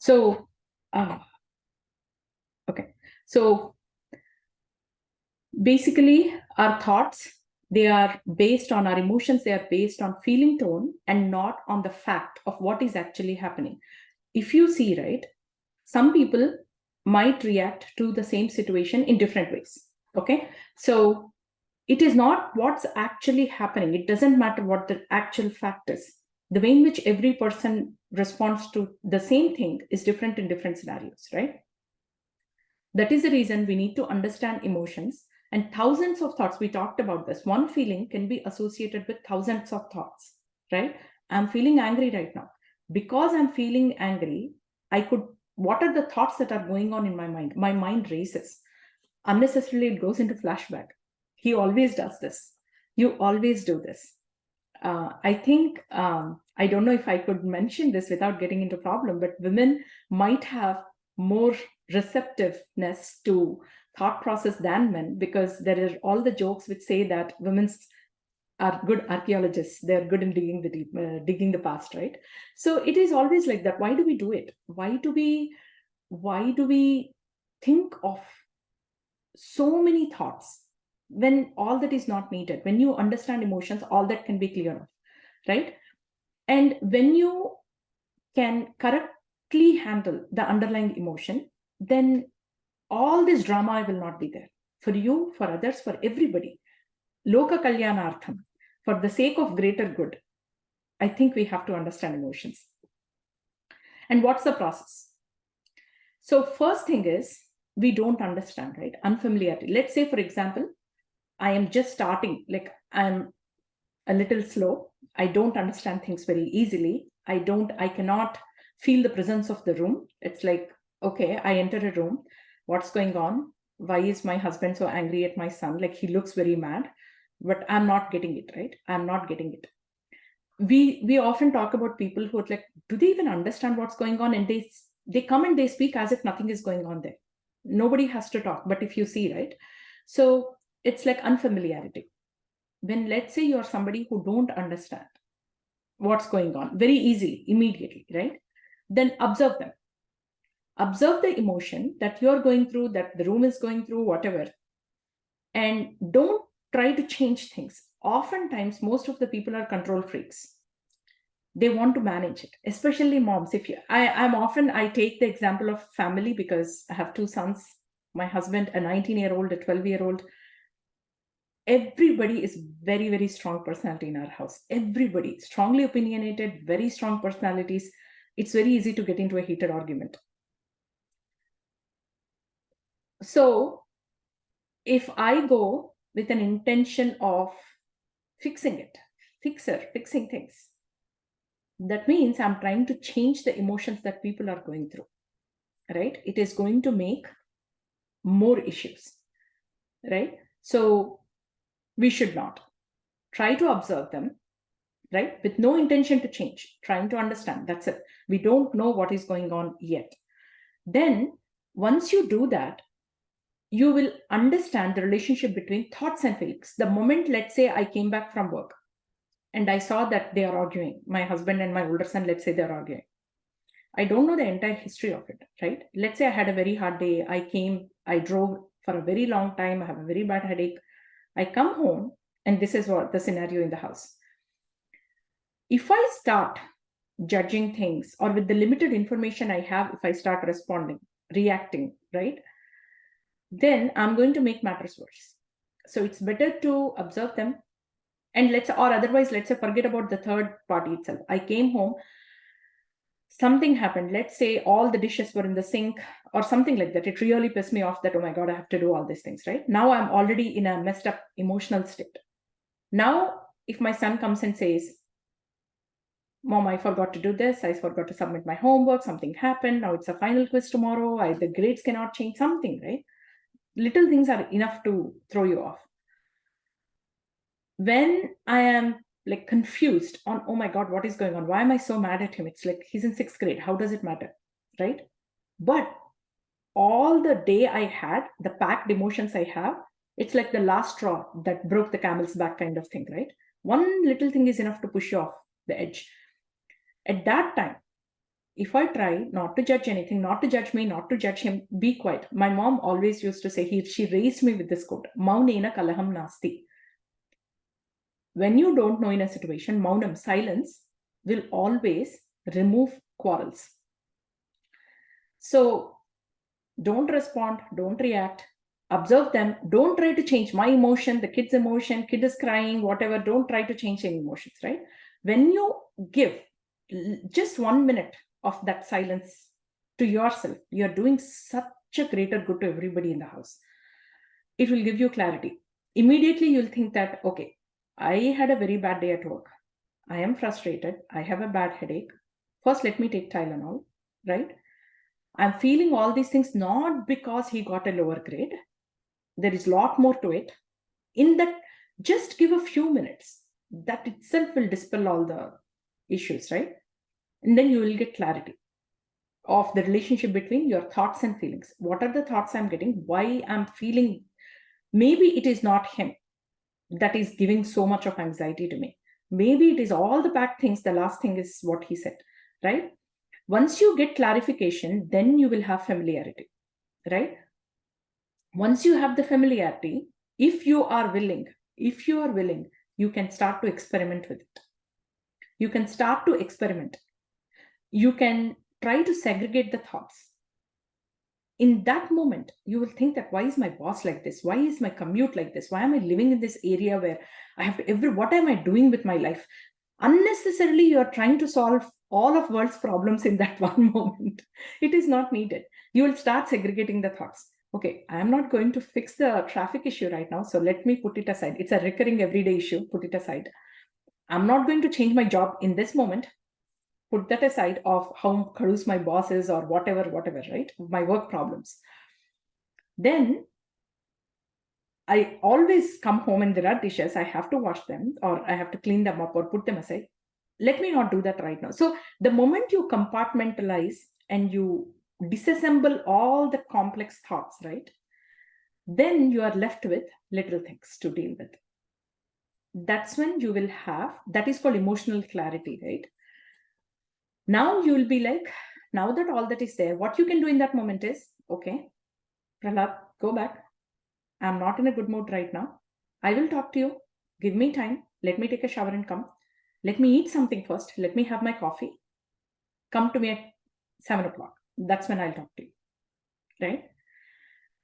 So, okay. So basically, our thoughts, they are based on our emotions, they are based on feeling tone and not on the fact of what is actually happening. If you see, right, some people might react to the same situation in different ways. Okay. So it is not what's actually happening. It doesn't matter what the actual fact is. The way in which every person responds to the same thing is different in different scenarios, right? That is the reason we need to understand emotions and thousands of thoughts. We talked about this. One feeling can be associated with thousands of thoughts, right? I'm feeling angry right now. Because I'm feeling angry, what are the thoughts that are going on in my mind? My mind races. Unnecessarily, it goes into flashback. He always does this. You always do this. I think, I don't know if I could mention this without getting into problem, but women might have more receptiveness to thought process than men, because there are all the jokes which say that women are good archaeologists. They're good in digging the past, right? So it is always like that. Why do we do it? Why do we think of so many thoughts when all that is not needed? When you understand emotions, all that can be clear, right? And when you can correctly handle the underlying emotion, then all this drama will not be there for you, for others, for everybody. Loka kalyanartham, for the sake of greater good. I think we have to understand emotions. And what's the process? So first thing is, we don't understand, right? Unfamiliarity. Let's say, for example, I am just starting, like I'm a little slow. I don't understand things very easily. I cannot feel the presence of the room. It's like, okay, I enter a room. What's going on? Why is my husband so angry at my son? Like, he looks very mad, but I'm not getting it, right? I'm not getting it. We often talk about people who are like, do they even understand what's going on? And they come and they speak as if nothing is going on there. Nobody has to talk. But if you see, right? So it's like unfamiliarity. When, let's say, you're somebody who don't understand what's going on very easily, immediately, right? Then observe them. Observe the emotion that you're going through, that the room is going through, whatever. And don't try to change things. Oftentimes, most of the people are control freaks. They want to manage it, especially moms. I take the example of family because I have two sons, my husband, a 19-year-old, a 12-year-old. Everybody is very, very strong personality in our house. Everybody strongly opinionated, very strong personalities. It's very easy to get into a heated argument. So if I go with an intention of fixing things, that means I'm trying to change the emotions that people are going through, right? It is going to make more issues, right? So we should not try to observe them, right? With no intention to change, trying to understand. That's it. We don't know what is going on yet. Then, once you do that, you will understand the relationship between thoughts and feelings. The moment, let's say, I came back from work and I saw that they are arguing, my husband and my older son, let's say they're arguing. I don't know the entire history of it, right? Let's say I had a very hard day. I drove for a very long time. I have a very bad headache. I come home, and this is what the scenario in the house. If I start judging things, or with the limited information I have, if I start reacting, right, then I'm going to make matters worse. So it's better to observe them. And otherwise, let's say, forget about the third party itself. I came home, something happened. Let's say all the dishes were in the sink or something like that. It really pissed me off that, oh my God, I have to do all these things, right? Now I'm already in a messed up emotional state. Now, if my son comes and says, Mom, I forgot to do this. I forgot to submit my homework. Something happened. Now it's a final quiz tomorrow. The grades cannot change, something, right? Little things are enough to throw you off. When I am like confused on, oh my God, what is going on? Why am I so mad at him? It's like he's in 6th grade. How does it matter? Right? But all the day I had, the packed emotions I have, it's like the last straw that broke the camel's back kind of thing, right? One little thing is enough to push you off the edge. At that time, if I try not to judge anything, not to judge me, not to judge him, be quiet. My mom always used to say, she raised me with this quote, Maunena kalaham nasti. When you don't know in a situation, maunam, silence, will always remove quarrels. So don't respond, don't react, observe them. Don't try to change my emotion, the kid's emotion, kid is crying, whatever. Don't try to change any emotions, right? When you give just 1 minute of that silence to yourself, you're doing such a greater good to everybody in the house. It will give you clarity. Immediately you'll think that, okay, I had a very bad day at work. I am frustrated. I have a bad headache. First, let me take Tylenol, right? I'm feeling all these things not because he got a lower grade. There is a lot more to it. In that, just give a few minutes. That itself will dispel all the issues, right? And then you will get clarity of the relationship between your thoughts and feelings. What are the thoughts I'm getting? Why I'm feeling? Maybe it is not him that is giving so much of anxiety to me. Maybe it is all the bad things. The last thing is what he said, right? Once you get clarification, then you will have familiarity, right? Once you have the familiarity, if you are willing, you can start to experiment with it. You can start to experiment. You can try to segregate the thoughts. In that moment, you will think that, why is my boss like this? Why is my commute like this? Why am I living in this area where I have to what am I doing with my life? Unnecessarily, you are trying to solve all of world's problems in that one moment. It is not needed. You will start segregating the thoughts. Okay, I am not going to fix the traffic issue right now, so let me put it aside. It's a recurring everyday issue. Put it aside. I'm not going to change my job in this moment. Put that aside of how close my boss is or whatever, right? My work problems. Then I always come home and there are dishes. I have to wash them or I have to clean them up or put them aside. Let me not do that right now. So the moment you compartmentalize and you disassemble all the complex thoughts, right? Then you are left with little things to deal with. That's when you will have, that is called emotional clarity, right? Now you will be like, now that all that is there, what you can do in that moment is, okay, Prahlad, go back. I'm not in a good mood right now. I will talk to you. Give me time. Let me take a shower and come. Let me eat something first. Let me have my coffee. Come to me at 7 o'clock. That's when I'll talk to you, right?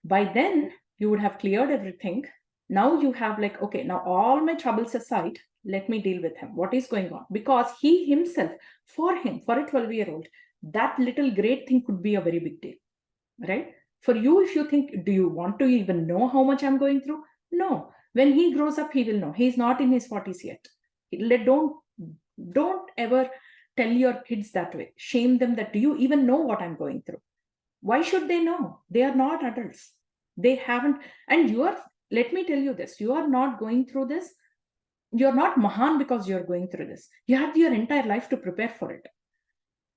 By then, you would have cleared everything. Now you have like, okay, now all my troubles aside, let me deal with him. What is going on? Because he himself, for him, for a 12-year-old, that little great thing could be a very big deal, right? For you, if you think, do you want to even know how much I'm going through? No. When he grows up, he will know. He's not in his 40s yet. Don't ever tell your kids that way. Shame them that, do you even know what I'm going through? Why should they know? They are not adults. They haven't. And let me tell you this, you are not going through this. You're not Mahan because you're going through this. You have your entire life to prepare for it.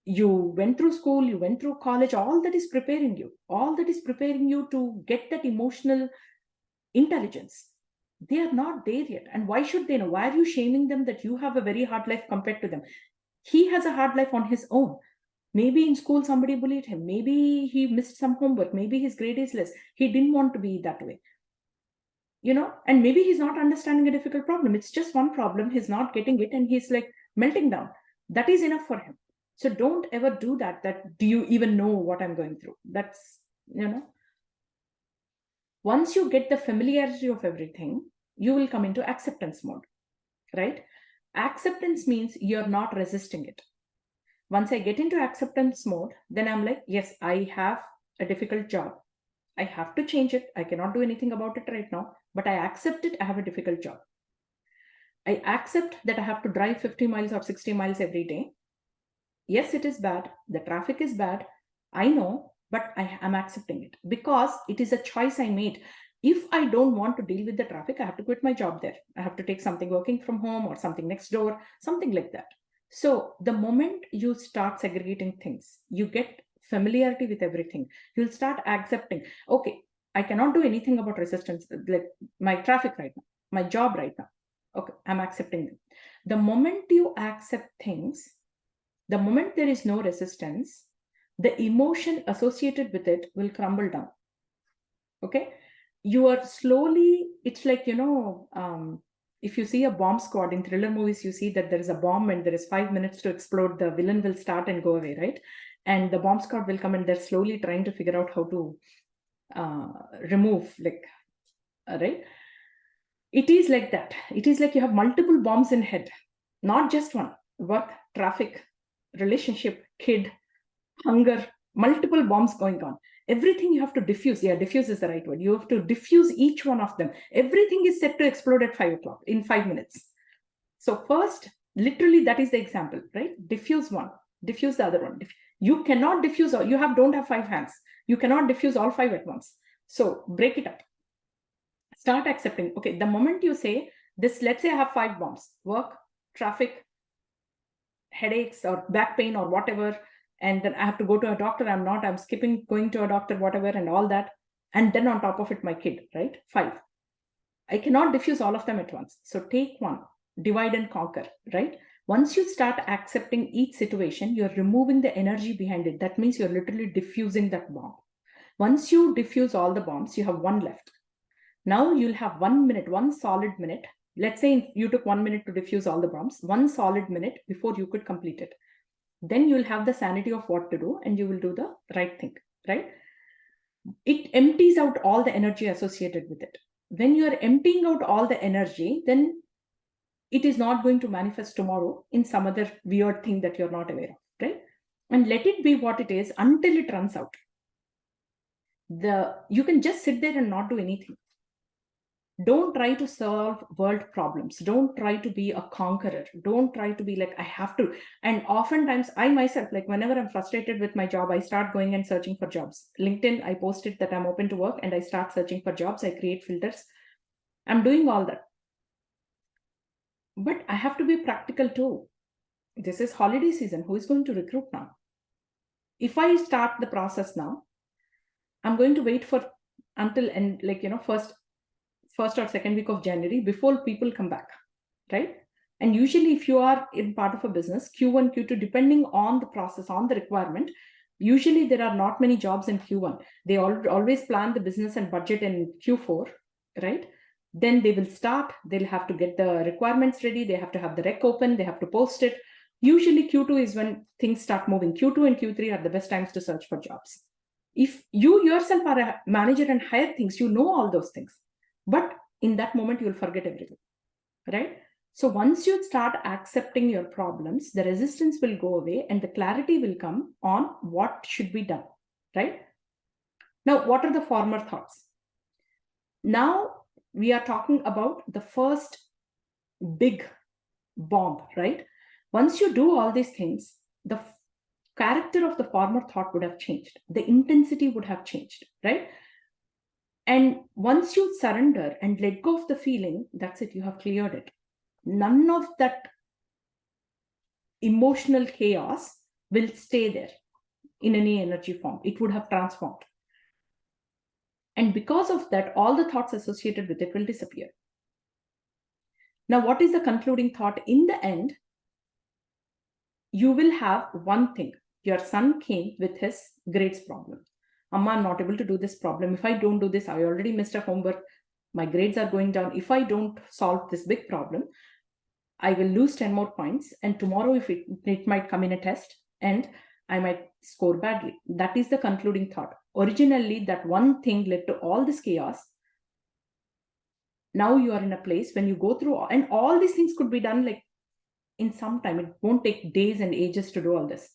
You went through school, you went through college, all that is preparing you to get that emotional intelligence. They are not there yet. And why should they know? Why are you shaming them that you have a very hard life compared to them? He has a hard life on his own. Maybe in school somebody bullied him. Maybe he missed some homework. Maybe his grade is less. He didn't want to be that way. And maybe he's not understanding a difficult problem. It's just one problem. He's not getting it and he's like melting down. That is enough for him. So don't ever do that. Do you even know what I'm going through? That's, once you get the familiarity of everything, you will come into acceptance mode, right? Acceptance means you're not resisting it. Once I get into acceptance mode, then I'm like, yes, I have a difficult job. I have to change it. I cannot do anything about it right now, but I accept it. I have a difficult job. I accept that I have to drive 50 miles or 60 miles every day. Yes, it is bad. The traffic is bad. I know, but I am accepting it because it is a choice I made. If I don't want to deal with the traffic, I have to quit my job there. I have to take something working from home or something next door, something like that. So the moment you start segregating things, you get familiarity with everything. You'll start accepting, okay, I cannot do anything about resistance, like my traffic right now, my job right now. Okay, I'm accepting them. The moment you accept things, The moment there is no resistance, the emotion associated with it will crumble down. Okay? You are slowly, it's like, if you see a bomb squad in thriller movies, you see that there is a bomb and there is 5 minutes to explode, the villain will start and go away, right? And the bomb squad will come and they're slowly trying to figure out how to remove, right? It is like that. It is like you have multiple bombs in head, not just one. Work, traffic, relationship, kid, hunger, multiple bombs going on. Everything you have to diffuse. Yeah, diffuse is the right word. You have to diffuse each one of them. Everything is set to explode at 5 o'clock in 5 minutes. So first, literally, that is the example, right? Diffuse one, diffuse the other one. You cannot diffuse all. You don't have 5 hands. You cannot diffuse all 5 at once. So break it up. Start accepting. Okay, the moment you say this, let's say I have 5 bombs: work, traffic, headaches, or back pain, or whatever, and then I have to go to a doctor. I'm skipping going to a doctor, whatever, and all that. And then on top of it, my kid, right? 5. I cannot diffuse all of them at once. So take one, divide and conquer, right? Once you start accepting each situation, you're removing the energy behind it. That means you're literally diffusing that bomb. Once you diffuse all the bombs, you have one left. Now you'll have 1 minute, one solid minute. Let's say you took 1 minute to diffuse all the bombs, one solid minute before you could complete it. Then you'll have the sanity of what to do and you will do the right thing, right? It empties out all the energy associated with it. When you are emptying out all the energy, then it is not going to manifest tomorrow in some other weird thing that you're not aware of, right? And let it be what it is until it runs out. You can just sit there and not do anything. Don't try to solve world problems. Don't try to be a conqueror. Don't try to be like, I have to. And oftentimes I myself, like whenever I'm frustrated with my job, I start going and searching for jobs. LinkedIn, I posted that I'm open to work and I start searching for jobs. I create filters. I'm doing all that. But I have to be practical too. This is holiday season. Who is going to recruit now? If I start the process now, I'm going to wait for until first or second week of January before people come back, right? And usually if you are in part of a business, Q1, Q2, depending on the process, on the requirement, usually there are not many jobs in Q1. They always plan the business and budget in Q4, right? Then they will start, they'll have to get the requirements ready, they have to have the rec open, they have to post it. Usually Q2 is when things start moving. Q2 and Q3 are the best times to search for jobs. If you yourself are a manager and hire things, you know all those things. But in that moment, you'll forget everything, right? So once you start accepting your problems, the resistance will go away and the clarity will come on what should be done, right? Now, what are the former thoughts? Now we are talking about the first big bomb, right? Once you do all these things, the character of the former thought would have changed. The intensity would have changed, right? And once you surrender and let go of the feeling, that's it, you have cleared it. None of that emotional chaos will stay there in any energy form. It would have transformed. And because of that, all the thoughts associated with it will disappear. Now, what is the concluding thought? In the end, you will have one thing. Your son came with his grades problem. Amma, I'm not able to do this problem. If I don't do this, I already missed a homework. My grades are going down. If I don't solve this big problem, I will lose 10 more points. And tomorrow, if it might come in a test and I might score badly. That is the concluding thought. Originally, that one thing led to all this chaos. Now you are in a place when you go through, and all these things could be done like in some time. It won't take days and ages to do all this.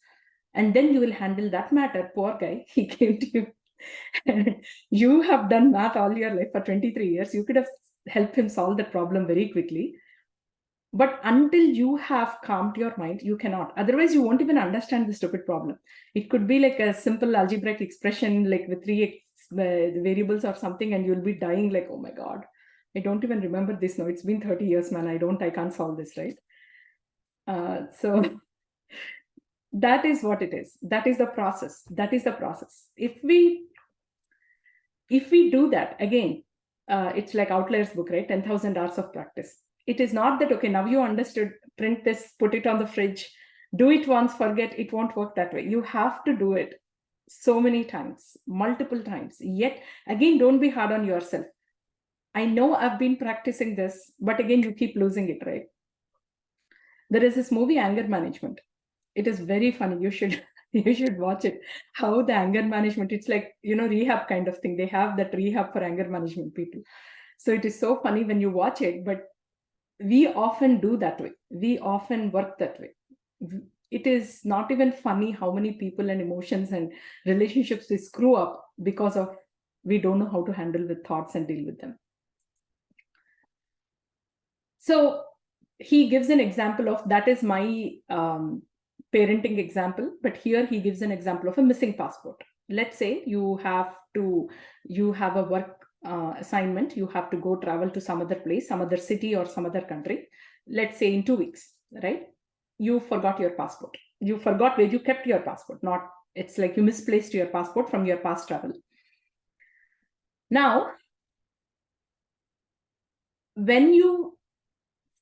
And then you will handle that matter. Poor guy, he came to you. You have done math all your life for 23 years. You could have helped him solve that problem very quickly. But until you have calmed your mind, you cannot. Otherwise, you won't even understand the stupid problem. It could be like a simple algebraic expression, like with 3 variables or something, and you'll be dying like, oh my God, I don't even remember this now. It's been 30 years, man. I can't solve this, right? So that is what it is. That is the process. That is the process. If we do that, again, it's like Outliers book, right? 10,000 hours of practice. It is not that, okay, now you understood, print this, put it on the fridge, Do it once, forget, it won't work that way. You have to do it so many times, multiple times. Yet again, don't be hard on yourself. I know I've been practicing this, but again, you keep losing it, right? There is this movie, Anger Management. It is very funny. You should you should watch it. How the anger management, it's like, rehab kind of thing. They have that rehab for anger management people. So it is so funny when you watch it, but we often do that way. We often work that way. It is not even funny how many people and emotions and relationships we screw up because of we don't know how to handle with thoughts and deal with them. So he gives an example of, that is my parenting example, but here he gives an example of a missing passport. Let's say you have a work assignment, you have to go travel to some other place, some other city or some other country, let's say in 2 weeks, right? You forgot your passport. You forgot where you kept your passport. Not, it's like you misplaced your passport from your past travel. Now, when you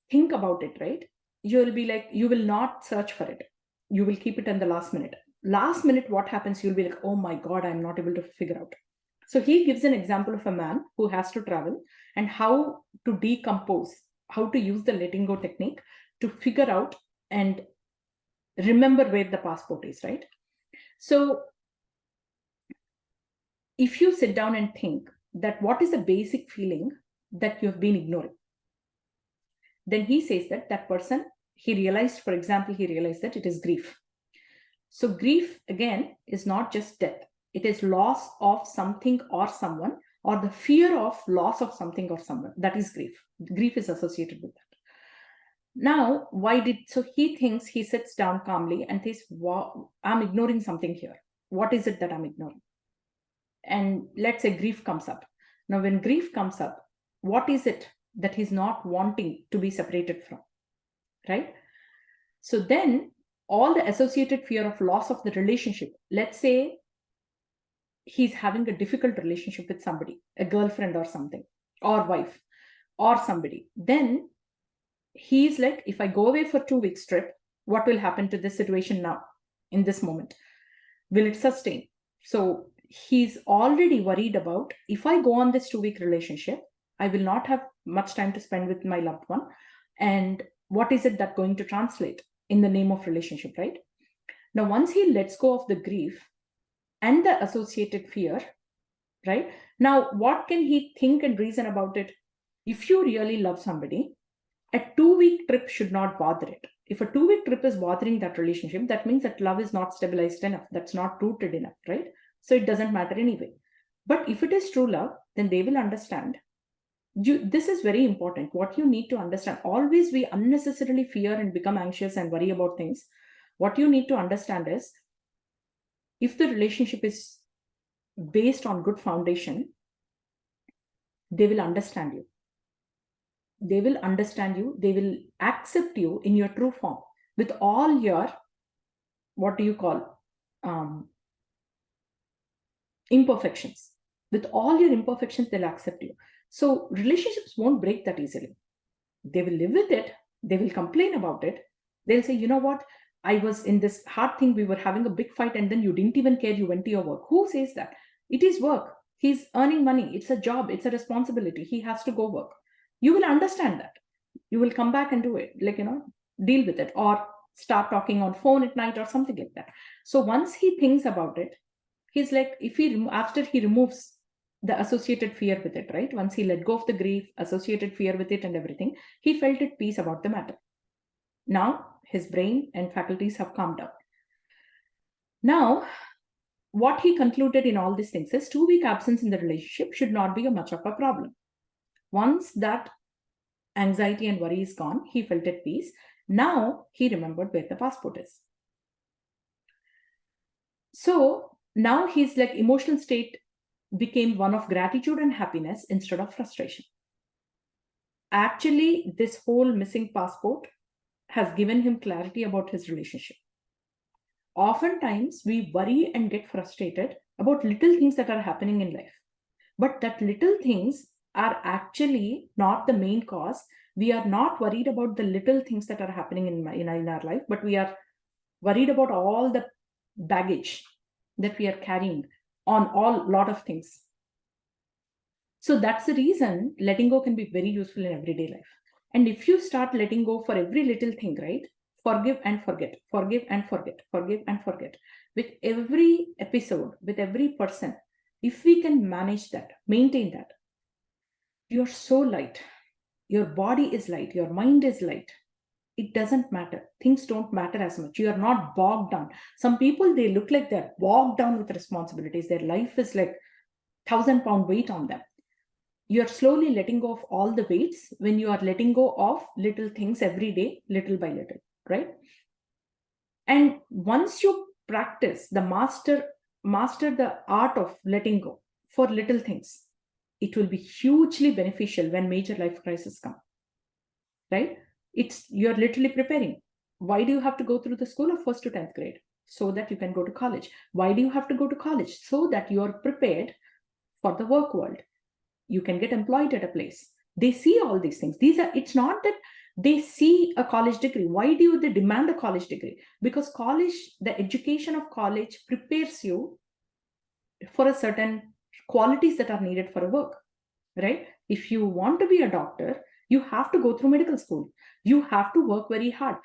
think about it, right, you'll be like, you will not search for it. You will keep it in the last minute. Last minute, what happens? You'll be like, oh my God, I'm not able to figure out. So he gives an example of a man who has to travel and how to decompose, how to use the letting go technique to figure out and remember where the passport is, right? So if you sit down and think that what is the basic feeling that you have been ignoring, then he says that that person, he realized, for example, he realized that it is grief. So grief, again, is not just death. It is loss of something or someone, or the fear of loss of something or someone. That is grief. Grief is associated with that. Now, so he thinks, he sits down calmly and thinks, wow, I'm ignoring something here. What is it that I'm ignoring? And let's say grief comes up. Now, when grief comes up, what is it that he's not wanting to be separated from, right? So then all the associated fear of loss of the relationship, let's say he's having a difficult relationship with somebody, a girlfriend or something, or wife or somebody, then he's like, if I go away for 2 weeks trip, what will happen to this situation now in this moment? Will it sustain? So he's already worried about, if I go on this 2 week relationship, I will not have much time to spend with my loved one. And what is it that going to translate in the name of relationship, right? Now, once he lets go of the grief and the associated fear, right? Now, what can he think and reason about it? If you really love somebody, a 2 week trip should not bother it. If a 2 week trip is bothering that relationship, that means that love is not stabilized enough. That's not rooted enough, right? So it doesn't matter anyway. But if it is true love, then they will understand. This is very important. What you need to understand, always we unnecessarily fear and become anxious and worry about things. What you need to understand is, if the relationship is based on good foundation, they will understand you. They will understand you. They will accept you in your true form with all your, what do you call, imperfections. With all your imperfections, they'll accept you. So relationships won't break that easily. They will live with it. They will complain about it. They'll say, you know what? I was in this hard thing. We were having a big fight and then you didn't even care. You went to your work. Who says that? It is work. He's earning money. It's a job. It's a responsibility. He has to go work. You will understand that. You will come back and do it. Deal with it, or start talking on phone at night or something like that. So once he thinks about it, he's like, after he removes the associated fear with it, right? Once he let go of the grief, associated fear with it and everything, he felt at peace about the matter. Now his brain and faculties have calmed down. Now, what he concluded in all these things is 2 week absence in the relationship should not be much of a problem. Once that anxiety and worry is gone, he felt at peace. Now he remembered where the passport is. So now his emotional state became one of gratitude and happiness instead of frustration. Actually, this whole missing passport has given him clarity about his relationship. Oftentimes, we worry and get frustrated about little things that are happening in life. But that little things are actually not the main cause. We are not worried about the little things that are happening in our life, but we are worried about all the baggage that we are carrying on all lot of things. So that's the reason letting go can be very useful in everyday life. And if you start letting go for every little thing, right? Forgive and forget, forgive and forget, forgive and forget. With every episode, with every person, if we can manage that, maintain that, you're so light. Your body is light, your mind is light. It doesn't matter. Things don't matter as much. You are not bogged down. Some people, they look like they're bogged down with responsibilities. Their life is like 1,000-pound weight on them. You're slowly letting go of all the weights when you are letting go of little things every day, little by little, right? And once you practice the master the art of letting go for little things, it will be hugely beneficial when major life crises come, right? You're literally preparing. Why do you have to go through the school of 1st to 10th grade? So that you can go to college. Why do you have to go to college? So that you're prepared for the work world. You can get employed at a place. They see all these things. It's not that they see a college degree. Why do they demand a college degree? Because college, the education of college prepares you for a certain qualities that are needed for a work, right? If you want to be a doctor, you have to go through medical school. You have to work very hard.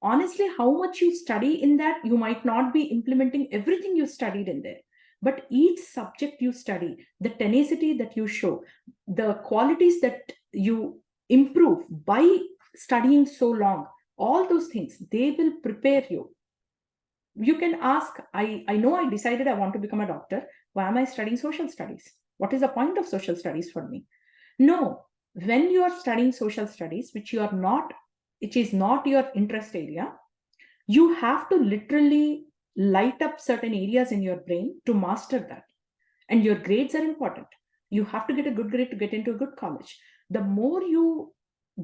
Honestly, how much you study in that, you might not be implementing everything you studied in there. But each subject you study, the tenacity that you show, the qualities that you improve by studying so long, all those things, they will prepare you. You can ask, I know I decided I want to become a doctor. Why am I studying social studies? What is the point of social studies for me? No, when you are studying social studies, which is not your interest area, you have to literally light up certain areas in your brain to master that. And your grades are important. You have to get a good grade to get into a good college. The more you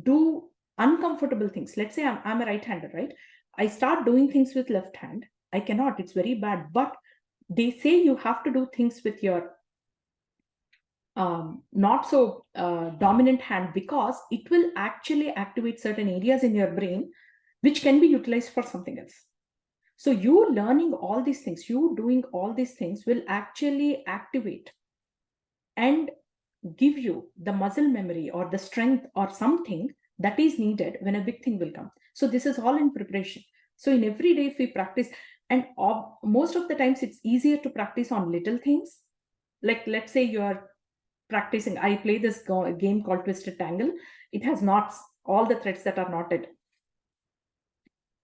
do uncomfortable things, let's say I'm a right-hander, right? I start doing things with left hand. I cannot, it's very bad. But they say you have to do things with your not so dominant hand, because it will actually activate certain areas in your brain which can be utilized for something else. So you learning all these things, you doing all these things will actually activate and give you the muscle memory or the strength or something that is needed when a big thing will come. So this is all in preparation. So in every day, if we practice, and most of the times it's easier to practice on little things. Like let's say you're practicing, I play this game called Twisted Tangle. It has knots, all the threads that are knotted.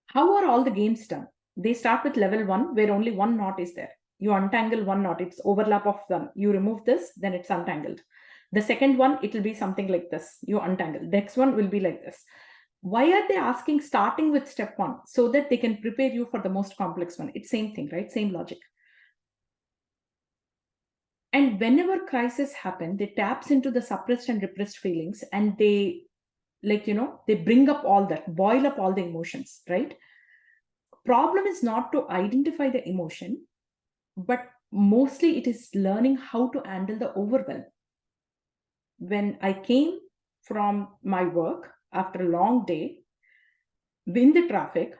How are all the games done? They start with level 1 where only one knot is there. You untangle one knot, it's overlap of them. You remove this, then it's untangled. The second one, it will be something like this. You untangle. Next one will be like this. Why are they asking starting with step 1? So that they can prepare you for the most complex one. It's same thing, right? Same logic. And whenever crises happen, they taps into the suppressed and repressed feelings, and they they bring up all that, boil up all the emotions, right? Problem is not to identify the emotion, but mostly it is learning how to handle the overwhelm. When I came from my work after a long day in the traffic,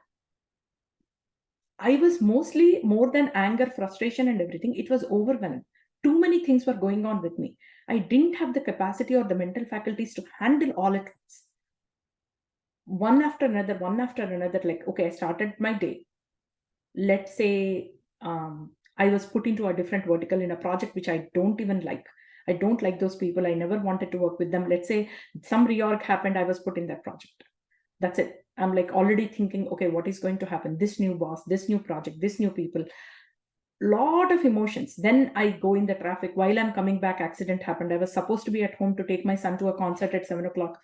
I was mostly more than anger, frustration, and everything. It was overwhelmed. Too many things were going on with me. I didn't have the capacity or the mental faculties to handle all at once. One after another, like, okay, I started my day. Let's say I was put into a different vertical in a project which I don't even like. I don't like those people. I never wanted to work with them. Let's say some reorg happened, I was put in that project. That's it. I'm like already thinking, okay, what is going to happen? This new boss, this new project, this new people, lot of emotions. Then I go in the traffic. While I'm coming back, accident happened. I was supposed to be at home to take my son to a concert at 7 o'clock.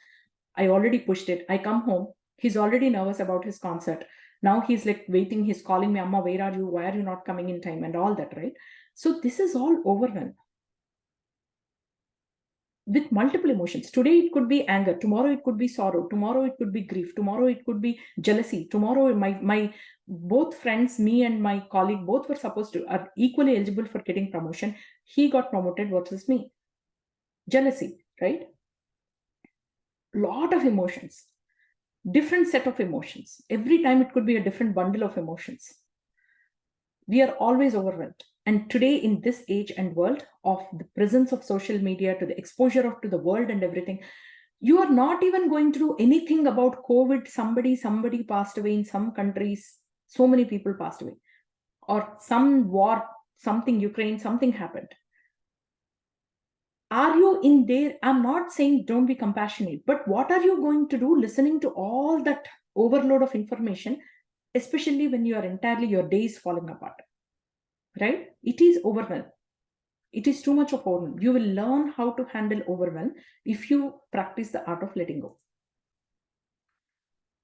I already pushed it. I come home. He's already nervous about his concert. Now he's like waiting. He's calling me, Amma, where are you? Why are you not coming in time? And all that, right? So this is all overwhelm with multiple emotions. Today it could be anger. Tomorrow it could be sorrow. Tomorrow it could be grief. Tomorrow it could be jealousy. Tomorrow my both friends, me and my colleague, both were supposed to are equally eligible for getting promotion. He got promoted versus me. Jealousy, right? Lot of emotions. different set of emotions. Every time it could be a different bundle of emotions. We are always overwhelmed. And today, in this age and world of the presence of social media, to the exposure of to the world and everything, you are not even going to do anything about COVID. Somebody passed away in some countries. So many people passed away, or some war, something Ukraine, something happened. Are you in there? I'm not saying don't be compassionate, but what are you going to do listening to all that overload of information, especially when you are entirely, your day is falling apart, right? It is overwhelm. It is too much of overwhelm. You will learn how to handle overwhelm if you practice the art of letting go.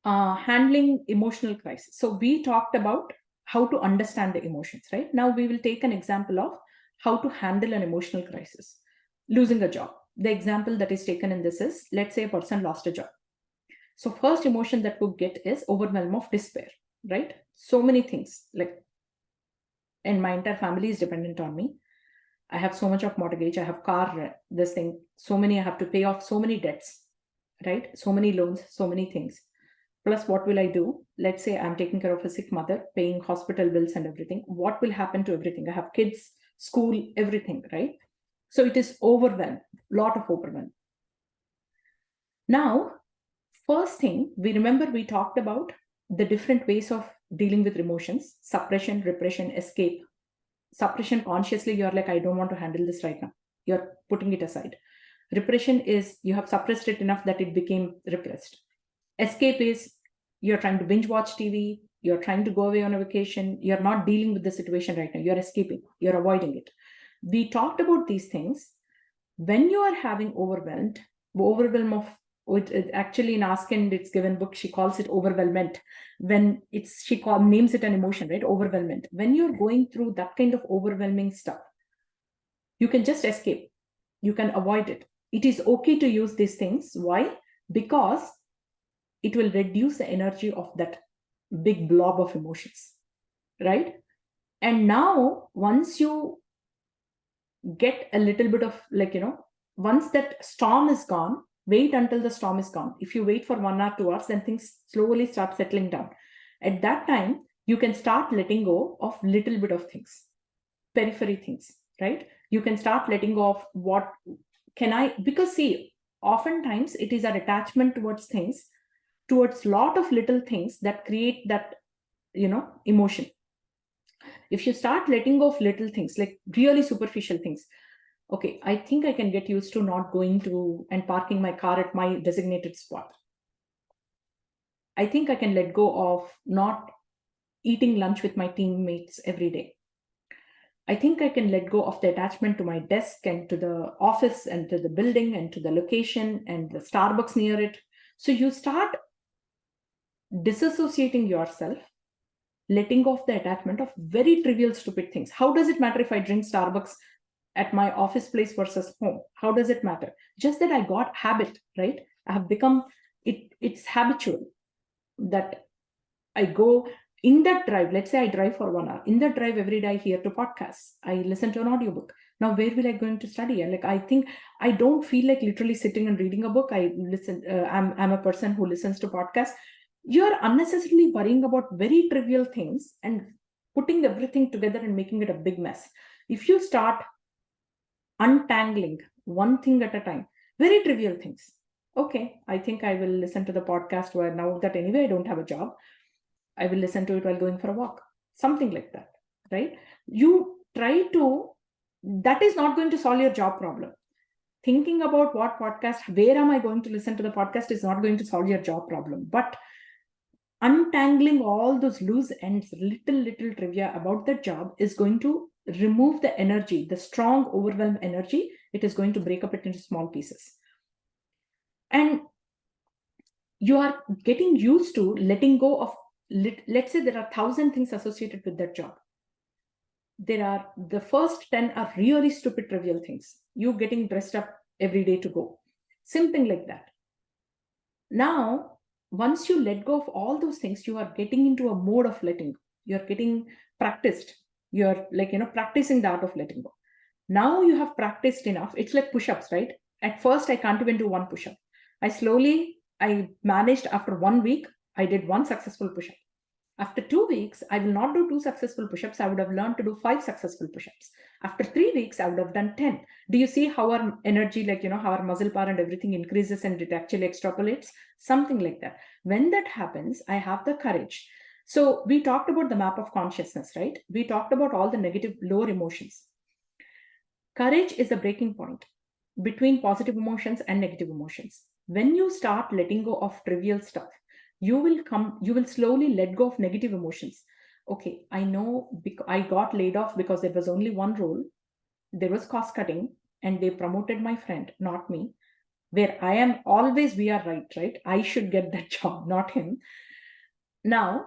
Handling emotional crisis. So we talked about how to understand the emotions, right? Now we will take an example of how to handle an emotional crisis. Losing a job. The example that is taken in this is, let's say a person lost a job. So first emotion that could get is overwhelm of despair, right? So many things, like, and my entire family is dependent on me. I have so much of mortgage, I have car, this thing, so many, I have to pay off so many debts, right? So many loans, so many things. Plus, what will I do? Let's say I'm taking care of a sick mother, paying hospital bills and everything. What will happen to everything? I have kids, school, everything, right? So it is overwhelm, lot of overwhelm. Now, first thing, we talked about the different ways of dealing with emotions: suppression, repression, escape. Suppression, consciously, you're like, I don't want to handle this right now. You're putting it aside. Repression is you have suppressed it enough that it became repressed. Escape is you're trying to binge watch TV, you're trying to go away on a vacation, you're not dealing with the situation right now, you're escaping, you're avoiding it. We talked about these things. When you are having overwhelm of actually in Askin, it's given book, she calls it overwhelmment. When names it an emotion, right? Overwhelmment. When you're going through that kind of overwhelming stuff, you can just escape, you can avoid it. It is okay to use these things. Why? Because it will reduce the energy of that big blob of emotions, right? And now, once you get a little bit of, once that storm is gone, wait until the storm is gone. If you wait for 1 hour, 2 hours, then things slowly start settling down. At that time, you can start letting go of little bit of things, periphery things, right? You can start letting go of what can I, because see, oftentimes it is our attachment towards things, towards lot of little things that create that, emotion. If you start letting go of little things, like really superficial things, okay, I think I can get used to not going to and parking my car at my designated spot. I think I can let go of not eating lunch with my teammates every day. I think I can let go of the attachment to my desk and to the office and to the building and to the location and the Starbucks near it. So you start disassociating yourself, letting go of the attachment of very trivial, stupid things. How does it matter if I drink Starbucks at my office place versus home? How does it matter? Just that I got habit, right? I have become it. It's habitual that I go in that drive. Let's say I drive for 1 hour. In that drive, every day I hear to podcasts. I listen to an audiobook. Now, where will I going to study? And I think I don't feel like literally sitting and reading a book. I listen. I'm a person who listens to podcasts. You're unnecessarily worrying about very trivial things and putting everything together and making it a big mess. If you start untangling one thing at a time, very trivial things. Okay, I think I will listen to the podcast where now that anyway I don't have a job, I will listen to it while going for a walk. Something like that, right? You try to, that is not going to solve your job problem. Thinking about what podcast, where am I going to listen to the podcast is not going to solve your job problem. But untangling all those loose ends, little trivia about the job is going to remove the energy, the strong overwhelm energy. It is going to break up it into small pieces. And you are getting used to letting go of, let's say there are 1,000 things associated with that job. The first 10 are really stupid, trivial things. You getting dressed up every day to go. Something like that. Now, once you let go of all those things, you are getting into a mode of letting go. You're getting practiced. You're practicing the art of letting go. Now you have practiced enough. It's like push-ups, right? At first, I can't even do one push-up. I slowly I managed after 1 week, I did 1 successful push-up. After 2 weeks, I will not do 2 successful push-ups. I would have learned to do 5 successful push-ups. After 3 weeks, I would have done 10. Do you see how our energy, like, how our muscle power and everything increases and it actually extrapolates? Something like that. When that happens, I have the courage. So we talked about the map of consciousness, right? We talked about all the negative, lower emotions. Courage is the breaking point between positive emotions and negative emotions. When you start letting go of trivial stuff, you will slowly let go of negative emotions. Okay, I know I got laid off because there was only one role, there was cost cutting, and they promoted my friend, not me. Where I am always, we are right? I should get that job, not him. Now,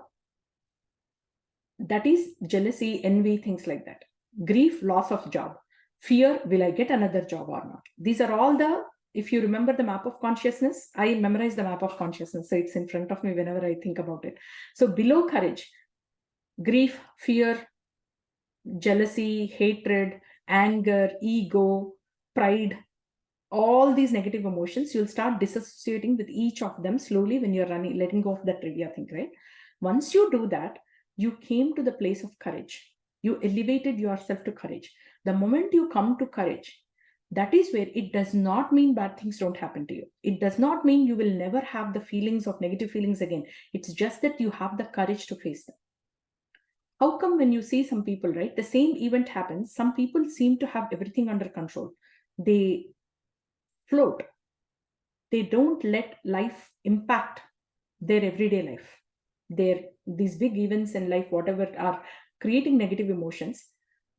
that is jealousy, envy, things like that. Grief, loss of job. Fear, will I get another job or not? These are all if you remember the map of consciousness, I memorize the map of consciousness. So it's in front of me whenever I think about it. So below courage, grief, fear, jealousy, hatred, anger, ego, pride, all these negative emotions, you'll start disassociating with each of them slowly when you're letting go of that trivia thing, right? Once you do that, you came to the place of courage. You elevated yourself to courage. The moment you come to courage, that is where it does not mean bad things don't happen to you. It does not mean you will never have the feelings of negative feelings again. It's just that you have the courage to face them. How come when you see some people, right, the same event happens, some people seem to have everything under control. They float. They don't let life impact their everyday life. These big events in life, whatever are creating negative emotions,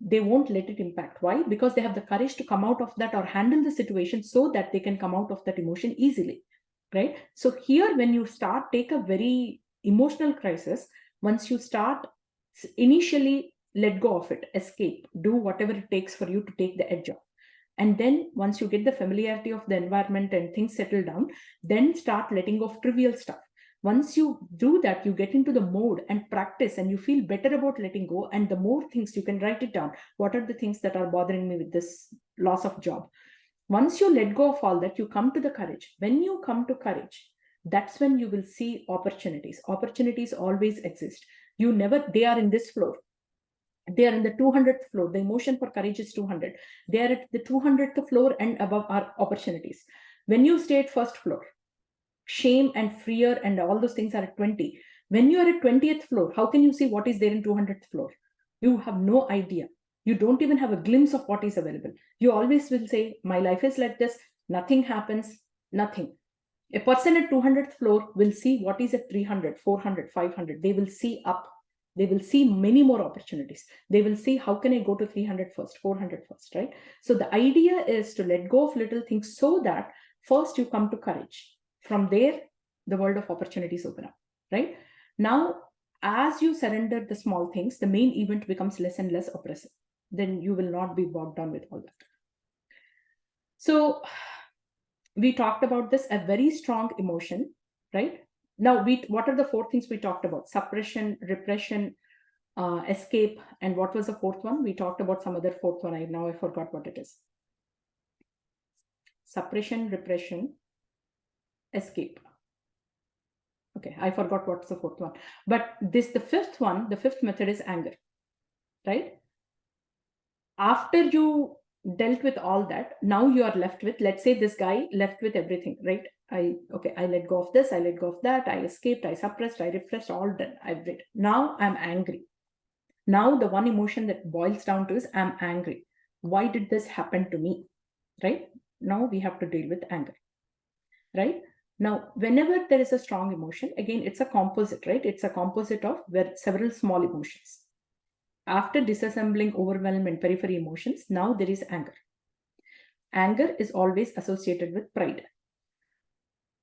they won't let it impact. Why? Because they have the courage to come out of that or handle the situation so that they can come out of that emotion easily, right? So here, when you take a very emotional crisis, once you start, initially let go of it, escape, do whatever it takes for you to take the edge off. And then once you get the familiarity of the environment and things settle down, then start letting go of trivial stuff. Once you do that, you get into the mode and practice, and you feel better about letting go. And the more things, you can write it down. What are the things that are bothering me with this loss of job? Once you let go of all that, you come to the courage. When you come to courage, that's when you will see opportunities. Opportunities always exist. They are in this floor. They are in the 200th floor. The emotion for courage is 200. They are at the 200th floor, and above are opportunities. When you stay at first floor, shame and fear and all those things are at 20. When you are at 20th floor, how can you see what is there in 200th floor? You have no idea. You don't even have a glimpse of what is available. You always will say, my life is like this. Nothing happens. Nothing. A person at 200th floor will see what is at 300, 400, 500. They will see up. They will see many more opportunities. They will see, how can I go to 300 first, 400 first, right? So the idea is to let go of little things so that first you come to courage. From there, the world of opportunities open up, right? Now, as you surrender the small things, the main event becomes less and less oppressive. Then you will not be bogged down with all that. So we talked about this, a very strong emotion, right? Now, what are the 4 things we talked about? Suppression, repression, escape, and what was the 4th one? We talked about some other 4th one. I forgot what it is. Suppression, repression, escape. Okay, I forgot what's the 4th one. But the 5th one, the 5th method is anger, right? After you dealt with all that, now you are left with, let's say this guy left with everything, right? I let go of this, I let go of that, I escaped, I suppressed, I repressed, all done, I did. Now I'm angry. Now the one emotion that boils down to is, I'm angry. Why did this happen to me, right? Now we have to deal with anger, right? Now, whenever there is a strong emotion, again, it's a composite, right? It's a composite of several small emotions. After disassembling overwhelm and periphery emotions, now there is anger. Anger is always associated with pride.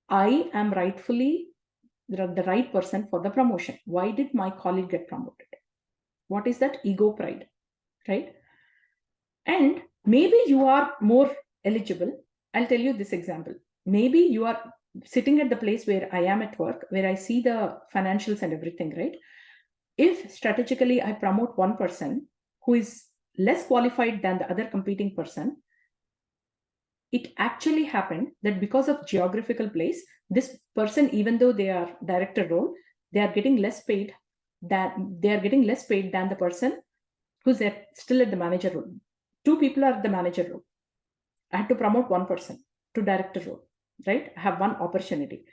I am rightfully the right person for the promotion. Why did my colleague get promoted? What is that? Ego, pride, right? And maybe you are more eligible. I'll tell you this example. Maybe you are sitting at the place where I am at work, where I see the financials and everything, right? If strategically I promote one person who is less qualified than the other competing person, it actually happened that because of geographical place, this person, even though they are director role, they are getting less paid than the person who's still at the manager role. Two people are at the manager role. I had to promote one person to director role, right? I have one opportunity.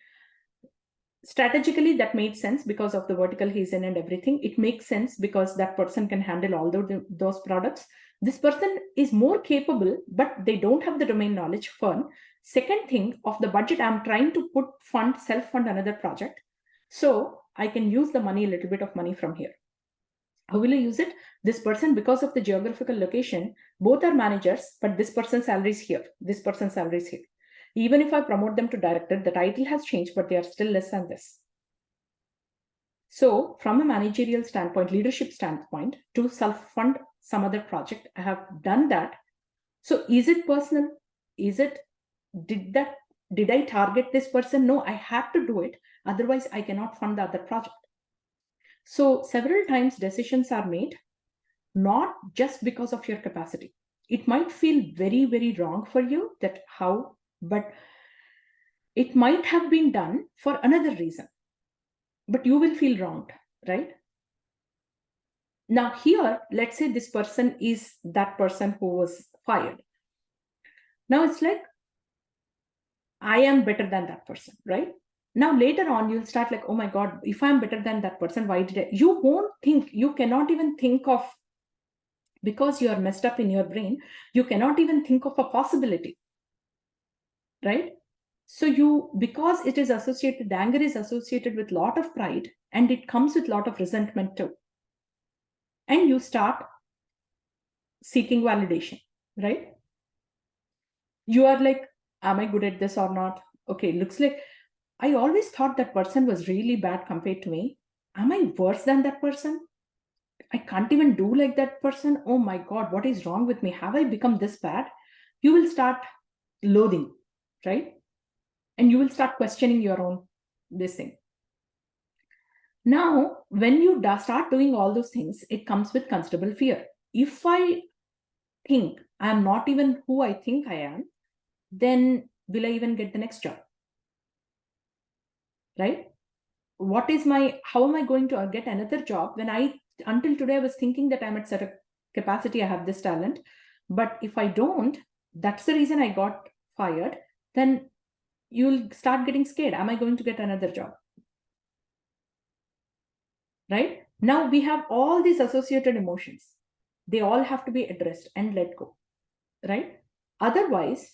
Strategically, that made sense because of the vertical he's in and everything. It makes sense because that person can handle all those products. This person is more capable, but they don't have the domain knowledge. Fun. Second thing, of the budget, I'm trying to self-fund another project. So I can use the money, a little bit of money from here. How will I use it? This person, because of the geographical location, both are managers, but this person's salary is here. This person's salary is here. Even if I promote them to director, the title has changed, but they are still less than this. So from a managerial standpoint, leadership standpoint, to self-fund some other project, I have done that. So is it personal? Did I target this person? No, I had to do it. Otherwise, I cannot fund the other project. So several times decisions are made, not just because of your capacity. It might feel very, very wrong for you that how, but it might have been done for another reason, but you will feel wronged, right? Now here, let's say this person is that person who was fired. Now it's like, I am better than that person, right? Now later on, you'll start like, oh my God, if I'm better than that person, why did I? You won't think, you cannot even think of, because you are messed up in your brain, you cannot even think of a possibility, right? So because it is associated, anger is associated with a lot of pride, and it comes with a lot of resentment too. And you start seeking validation, right? You are like, am I good at this or not? Okay, looks like I always thought that person was really bad compared to me. Am I worse than that person? I can't even do like that person. Oh my God, what is wrong with me? Have I become this bad? You will start loathing, right? And you will start questioning your own this thing. Now, when you start doing all those things, it comes with considerable fear. If I think I'm not even who I think I am, then will I even get the next job? Right? How am I going to get another job when until today, I was thinking that I'm at certain capacity, I have this talent. But if I don't, that's the reason I got fired, then you'll start getting scared. Am I going to get another job? Right? Now we have all these associated emotions. They all have to be addressed and let go, right? Otherwise,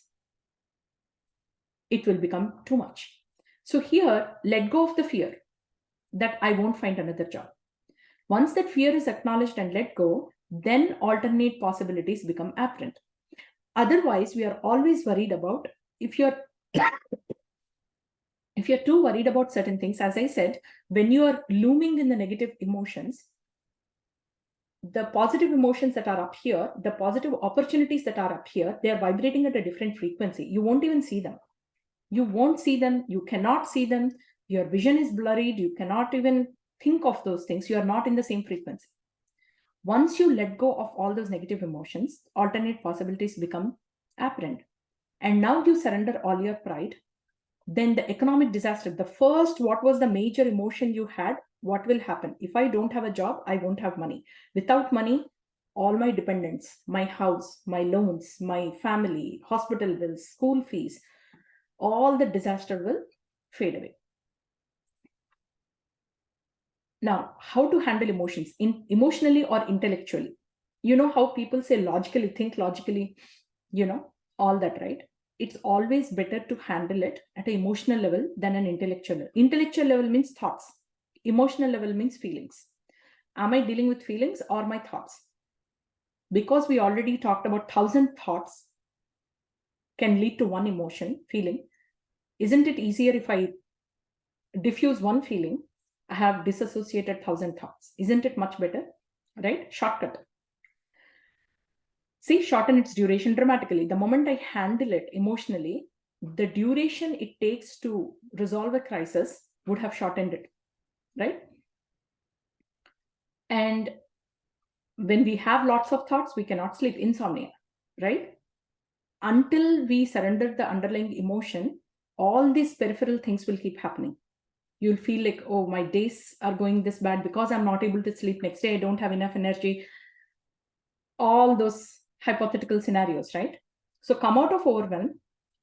it will become too much. So here, let go of the fear that I won't find another job. Once that fear is acknowledged and let go, then alternate possibilities become apparent. Otherwise, we are always worried about, if you're too worried about certain things, as I said, when you are looming in the negative emotions, the positive emotions that are up here, the positive opportunities that are up here, they are vibrating at a different frequency. You won't even see them. You won't see them. You cannot see them. Your vision is blurred. You cannot even think of those things. You are not in the same frequency. Once you let go of all those negative emotions, alternate possibilities become apparent. And now you surrender all your pride. Then the economic disaster, what was the major emotion you had? What will happen? If I don't have a job, I won't have money. Without money, all my dependents, my house, my loans, my family, hospital bills, school fees, all the disaster will fade away. Now, how to handle emotions, emotionally or intellectually? You know how people say logically, think logically, all that, right? It's always better to handle it at an emotional level than an intellectual level. Intellectual level means thoughts. Emotional level means feelings. Am I dealing with feelings or my thoughts? Because we already talked about 1,000 thoughts can lead to one emotion, feeling. Isn't it easier if I diffuse one feeling? I have disassociated 1,000 thoughts. Isn't it much better? Right? Shortcut. See, shorten its duration dramatically. The moment I handle it emotionally, the duration it takes to resolve a crisis would have shortened it, right? And when we have lots of thoughts, we cannot sleep, insomnia, right? until we surrender the underlying emotion, all these peripheral things will keep happening. You'll feel like, oh, my days are going this bad because I'm not able to sleep. Next day, I don't have enough energy. All those hypothetical scenarios, right? So come out of overwhelm,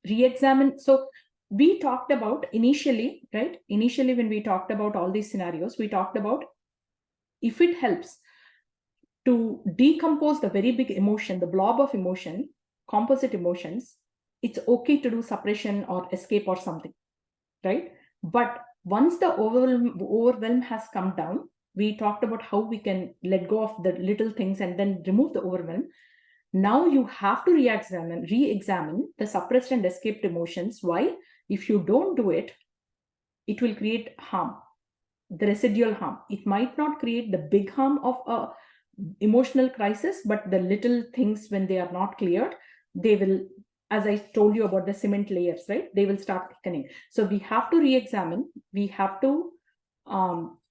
re-examine. So we talked about initially, right? Initially, when we talked about all these scenarios, we talked about if it helps to decompose the very big emotion, the blob of emotion, composite emotions, it's okay to do suppression or escape or something, right? But once the overwhelm has come down, we talked about how we can let go of the little things and then remove the overwhelm. Now you have to re-examine the suppressed and escaped emotions. Why? If you don't do it, it will create harm, the residual harm. It might not create the big harm of a emotional crisis, but the little things, when they are not cleared, they will, as I told you about the cement layers, right? They will start thickening. So we have to re-examine, we have to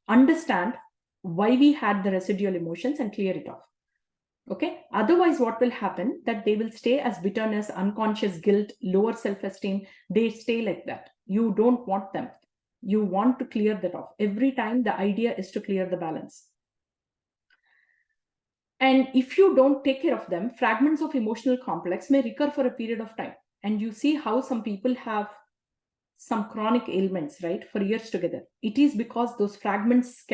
understand why we had the residual emotions and clear it off. Okay. Otherwise, what will happen, that they will stay as bitterness, unconscious guilt, lower self-esteem. They stay like that. You don't want them. You want to clear that off. Every time the idea is to clear the balance. And if you don't take care of them, fragments of emotional complex may recur for a period of time. And you see how some people have some chronic ailments, right, for years together. It is because those fragments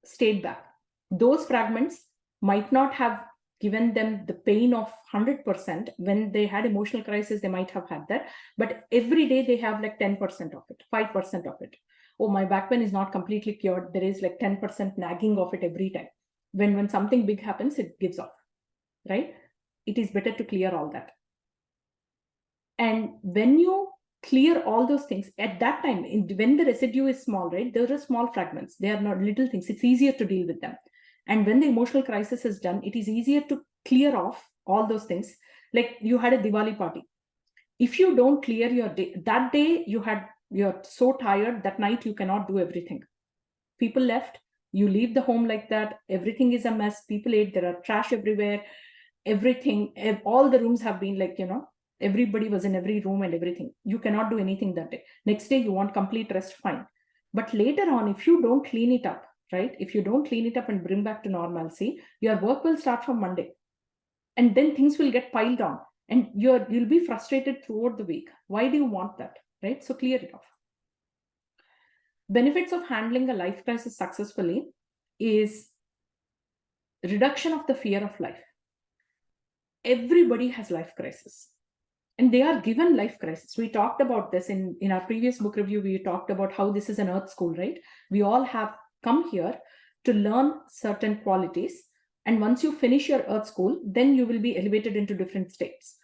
stayed back. Those fragments might not have given them the pain of 100%. When they had emotional crisis, they might have had that. But every day they have like 10% of it, 5% of it. Oh, my back pain is not completely cured. There is like 10% nagging of it every time. When something big happens, it gives off, right? It is better to clear all that. And when you clear all those things at that time, when the residue is small, right, there are small fragments, they are not little things, it's easier to deal with them. And when the emotional crisis is done, it is easier to clear off all those things. Like you had a Diwali party, if you don't clear your day, that day you're so tired, that night you cannot do everything. People left, you leave the home like that, everything is a mess, people ate, there are trash everywhere, everything, all the rooms have been like, everybody was in every room and everything. You cannot do anything that day. Next day, you want complete rest, fine. But later on, if you don't clean it up, right? If you don't clean it up and bring back to normalcy, your work will start from Monday. And then things will get piled on. And you'll be frustrated throughout the week. Why do you want that, right? So clear it off. Benefits of handling a life crisis successfully is reduction of the fear of life. Everybody has life crisis. And they are given life crisis. We talked about this in our previous book review. We talked about how this is an earth school, right? We all have come here to learn certain qualities. And once you finish your earth school, then you will be elevated into different states.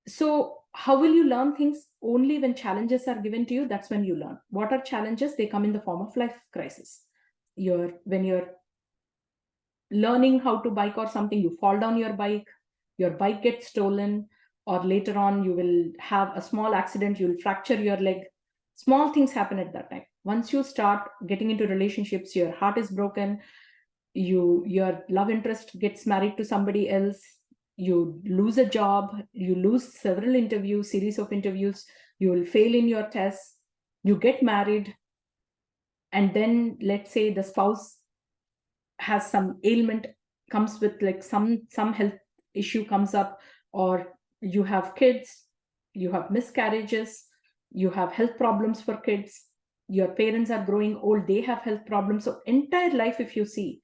So how will you learn things? Only when challenges are given to you, that's when you learn. What are challenges? They come in the form of life crisis. When you're learning how to bike or something, you fall down your bike gets stolen, or later on you will have a small accident, you'll fracture your leg. Small things happen at that time. Once you start getting into relationships, your heart is broken, your love interest gets married to somebody else, you lose a job, you lose several interviews, series of interviews, you will fail in your tests, you get married, and then let's say the spouse has some ailment, comes with like some health issue comes up, or you have kids, you have miscarriages, you have health problems for kids, your parents are growing old, they have health problems. So entire life, if you see,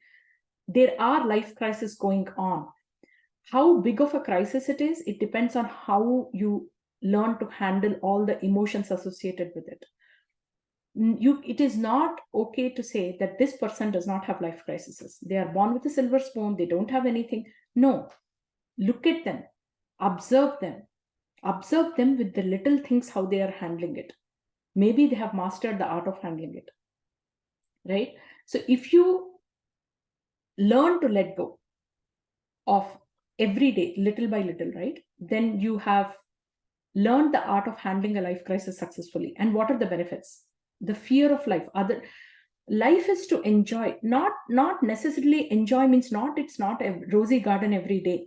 there are life crises going on. How big of a crisis it is, it depends on how you learn to handle all the emotions associated with it. It is not okay to say that this person does not have life crises. They are born with a silver spoon, they don't have anything. No, look at them, observe them with the little things, how they are handling it. Maybe they have mastered the art of handling it, right? So if you learn to let go of every day, little by little, right, then you have learned the art of handling a life crisis successfully. And what are the benefits? The fear of life is to enjoy. Not necessarily enjoy means it's not a rosy garden every day.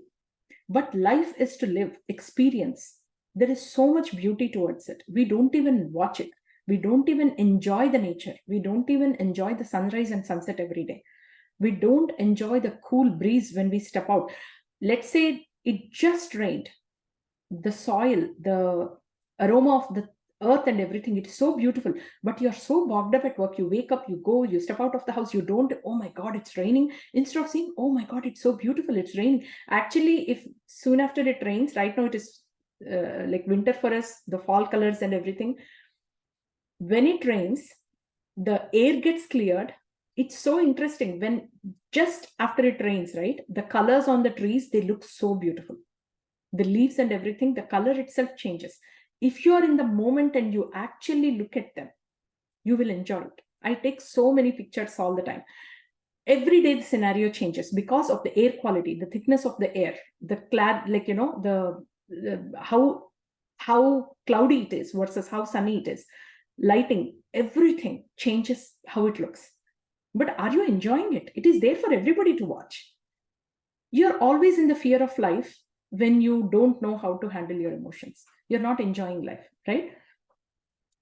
But life is to live, experience. There is so much beauty towards it. We don't even watch it. We don't even enjoy the nature. We don't even enjoy the sunrise and sunset every day. We don't enjoy the cool breeze when we step out. Let's say it just rained. The soil, the aroma of the earth and everything, it's so beautiful. But you're so bogged up at work. You wake up, you go, you step out of the house, you don't, oh my God, it's raining. Instead of saying, oh my God, it's so beautiful, it's raining. Actually, if soon after it rains, right now it is like winter for us, the fall colors and everything. When it rains, the air gets cleared. It's so interesting when just after it rains, right? The colors on the trees, they look so beautiful. The leaves and everything, the color itself changes. If you are in the moment and you actually look at them, you will enjoy it. I take so many pictures all the time. Every day the scenario changes because of the air quality, the thickness of the air, the clad, like, you know, the how cloudy it is versus how sunny it is, lighting, everything changes how it looks. But are you enjoying it? It is there for everybody to watch. You're always in the fear of life when you don't know how to handle your emotions. You're not enjoying life, right?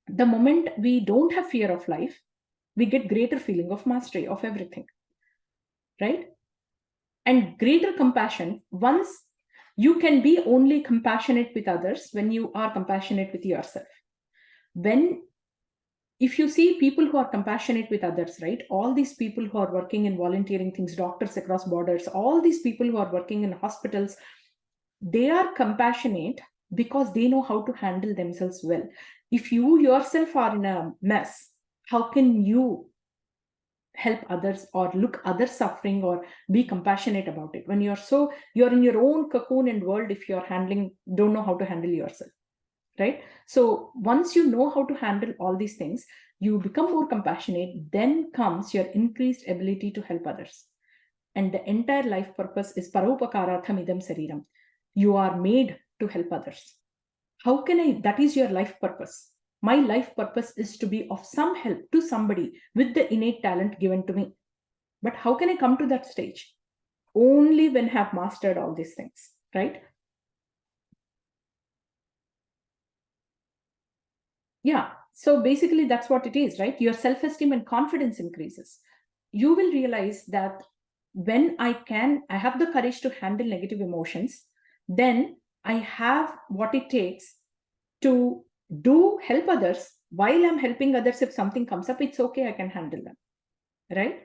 The moment we don't have fear of life, we get greater feeling of mastery of everything, right? And greater compassion. Once you can be only compassionate with others when you are compassionate with yourself. When if you see people who are compassionate with others, right? All these people who are working in volunteering things, doctors across borders, all these people who are working in hospitals, they are compassionate because they know how to handle themselves well. If you yourself are in a mess, how can you help others or look others suffering or be compassionate about it when you're in your own cocoon and world? If you're don't know how to handle yourself, right? So once you know how to handle all these things, you become more compassionate. Then comes your increased ability to help others. And the entire life purpose is paropakaratham idam sariram. You are made to help others. How can I? That is your life purpose. My life purpose is to be of some help to somebody with the innate talent given to me. But how can I come to that stage? Only when I have mastered all these things, right? Yeah. So basically, that's what it is, right? Your self esteem and confidence increases. You will realize that when I have the courage to handle negative emotions, then I have what it takes to help others. While I'm helping others, if something comes up, it's okay, I can handle them, right?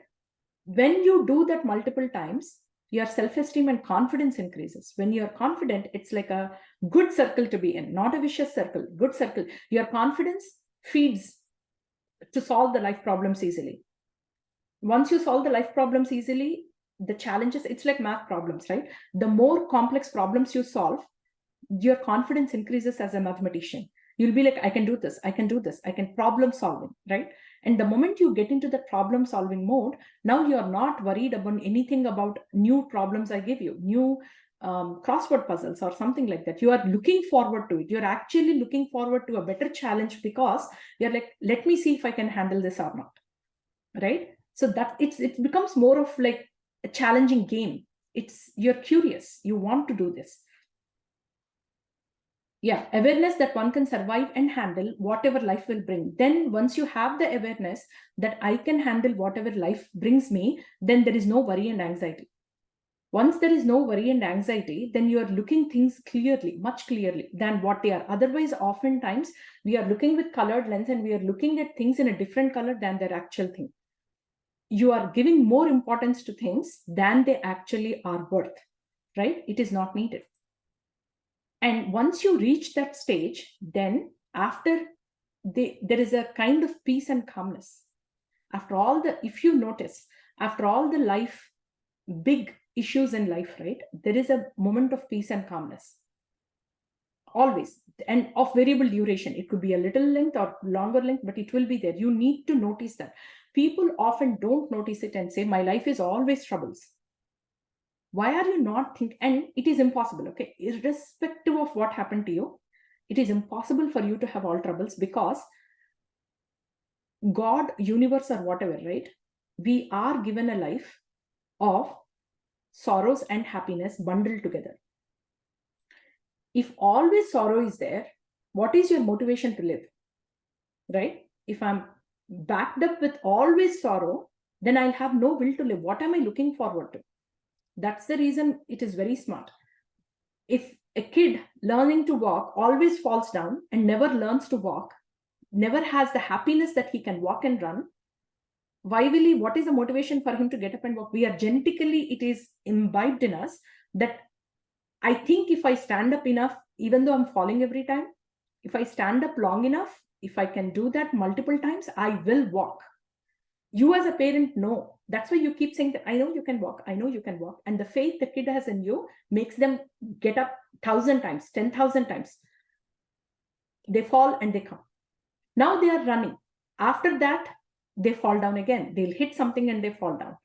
When you do that multiple times, your self-esteem and confidence increases. When you're confident, it's like a good circle to be in, not a vicious circle, good circle. Your confidence feeds to solve the life problems easily. Once you solve the life problems easily, the challenges, it's like math problems, right? The more complex problems you solve, your confidence increases as a mathematician. You'll be like, I can do this, I can do this, I can problem solving, right? And the moment you get into the problem solving mode, now you're not worried about anything about new problems I give you, new crossword puzzles or something like that. You are looking forward to it. You're actually looking forward to a better challenge because you're like, let me see if I can handle this or not, right? So that it becomes more of like a challenging game. You're curious, you want to do this. Yeah, awareness that one can survive and handle whatever life will bring. Then once you have the awareness that I can handle whatever life brings me, then there is no worry and anxiety. Once there is no worry and anxiety, then you are looking things clearly, much clearly than what they are. Otherwise, oftentimes we are looking with colored lens and we are looking at things in a different color than their actual thing. You are giving more importance to things than they actually are worth, right? It is not needed. And once you reach that stage, then after there is a kind of peace and calmness. After all if you notice, after all the life, big issues in life, right? There is a moment of peace and calmness. Always. And of variable duration. It could be a little length or longer length, but it will be there. You need to notice that. People often don't notice it and say, my life is always troubles. Why are you not thinking? And it is impossible, okay? Irrespective of what happened to you, it is impossible for you to have all troubles because God, universe, or whatever, right? We are given a life of sorrows and happiness bundled together. If always sorrow is there, what is your motivation to live? Right? If I'm backed up with always sorrow, then I'll have no will to live. What am I looking forward to? That's the reason it is very smart. If a kid learning to walk always falls down and never learns to walk, never has the happiness that he can walk and run, why will he? What is the motivation for him to get up and walk? We are genetically, it is imbibed in us that I think if I stand up enough, even though I'm falling every time, if I stand up long enough, if I can do that multiple times, I will walk. You as a parent know. That's why you keep saying that I know you can walk, I know you can walk. And the faith the kid has in you makes them get up 1,000 times, 10,000 times. They fall and they come. Now they are running. After that, they fall down again. They'll hit something and they fall down.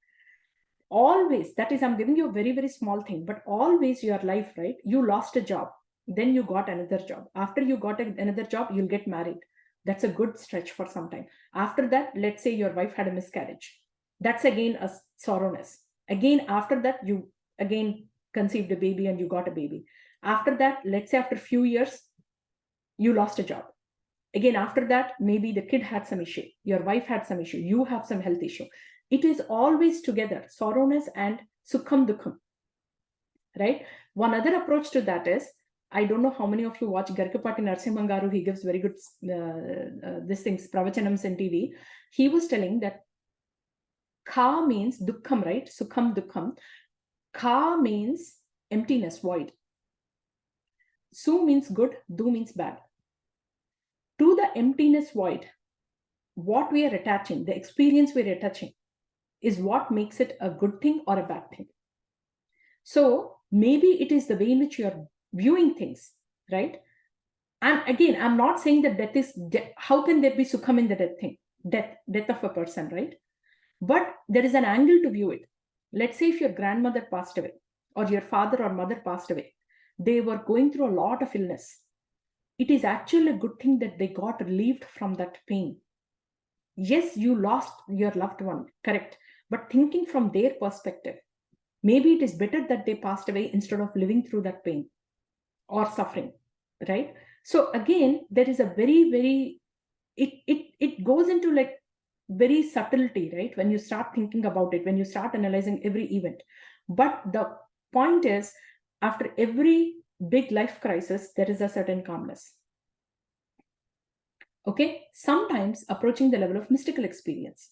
Always, that is, I'm giving you a very, very small thing, but always your life, right? You lost a job, then you got another job. After you got another job, you'll get married. That's a good stretch for some time. After that, let's say your wife had a miscarriage. That's again a sorrowness. Again, after that, you again conceived a baby and you got a baby. After that, let's say after a few years, you lost a job. Again, after that, maybe the kid had some issue, your wife had some issue, you have some health issue. It is always together, sorrowness and sukham dukham, right? One other approach to that is, I don't know how many of you watch Garkapati Narsimhangaru. He gives very good these things, pravachanams in TV. He was telling that ka means dukkham, right? Sukham dukham. Ka means emptiness, void. Su means good, du means bad. To the emptiness void, what we are attaching, the experience we're attaching, is what makes it a good thing or a bad thing. So maybe it is the way in which you are viewing things, right? And again, I'm not saying that death is how can there be sukham in the death thing, death of a person, right? But there is an angle to view it. Let's say if your grandmother passed away, or your father or mother passed away, they were going through a lot of illness. It is actually a good thing that they got relieved from that pain. Yes, you lost your loved one, correct. But thinking from their perspective, maybe it is better that they passed away instead of living through that pain or suffering, right? So again, there is a very, very, it goes into like very subtlety, right? When you start thinking about it, when you start analyzing every event. But the point is, after every big life crisis, there is a certain calmness. Okay, sometimes approaching the level of mystical experience.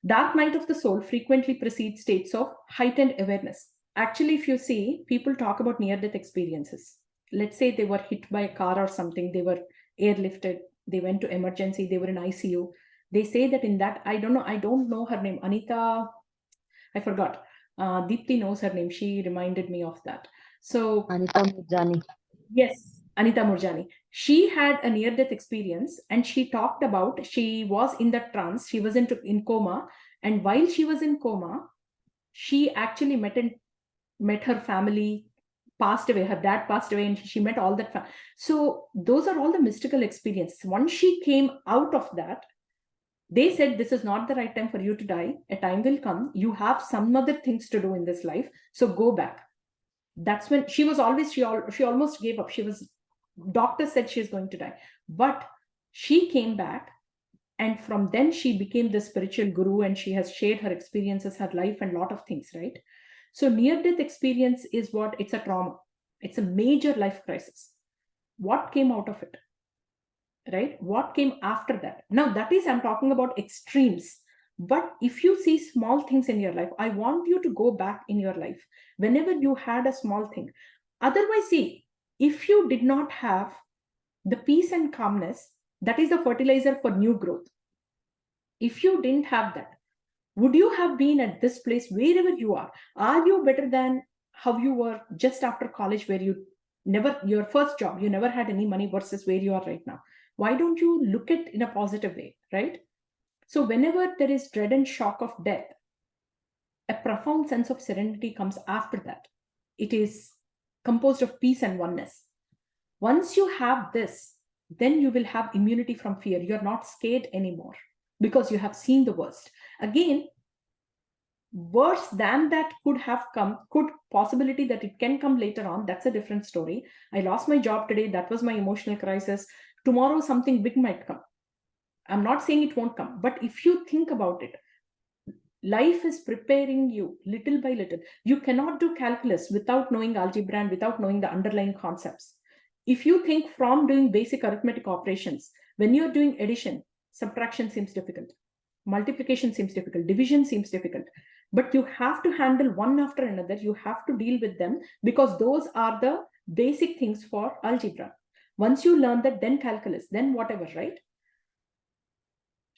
Dark night of the soul frequently precedes states of heightened awareness. Actually, if you see, people talk about near-death experiences. Let's say they were hit by a car or something, they were airlifted, they went to emergency, they were in ICU. They say that in that, I don't know her name, Anita, I forgot. Deepthi knows her name. She reminded me of that. So Anita Murjani. yes, Anita Murjani. She had a near-death experience, and she talked about she was in that trance. She was in coma, and while she was in coma, she actually met her family, passed away. Her dad passed away, and she met all that. So those are all the mystical experiences. Once she came out of that, they said this is not the right time for you to die. A time will come. You have some other things to do in this life, so go back. That's when she was always she almost gave up. She was doctor said she's going to die, but she came back, and from then she became the spiritual guru, and she has shared her experiences, her life, and a lot of things, right? So near death experience is what? It's a trauma. It's a major life crisis. What came out of it, right? What came after that? Now that is, I'm talking about extremes. But if you see small things in your life, I want you to go back in your life whenever you had a small thing. Otherwise, see, if you did not have the peace and calmness, that is the fertilizer for new growth. If you didn't have that, would you have been at this place wherever you are? Are you better than how you were just after college, where you never, your first job, you never had any money, versus where you are right now? Why don't you look at it in a positive way, right? So whenever there is dread and shock of death, a profound sense of serenity comes after that. It is composed of peace and oneness. Once you have this, then you will have immunity from fear. You're not scared anymore because you have seen the worst. Again, Worse than that could have come, could possibility that it can come later on. That's a different story. I lost my job today. That was my emotional crisis. Tomorrow, something big might come. I'm not saying it won't come, but if you think about it, life is preparing you little by little. You cannot do calculus without knowing algebra and without knowing the underlying concepts. If you think from doing basic arithmetic operations, when you're doing addition, subtraction seems difficult, multiplication seems difficult, division seems difficult, but you have to handle one after another. You have to deal with them because those are the basic things for algebra. Once you learn that, then calculus, then whatever, right?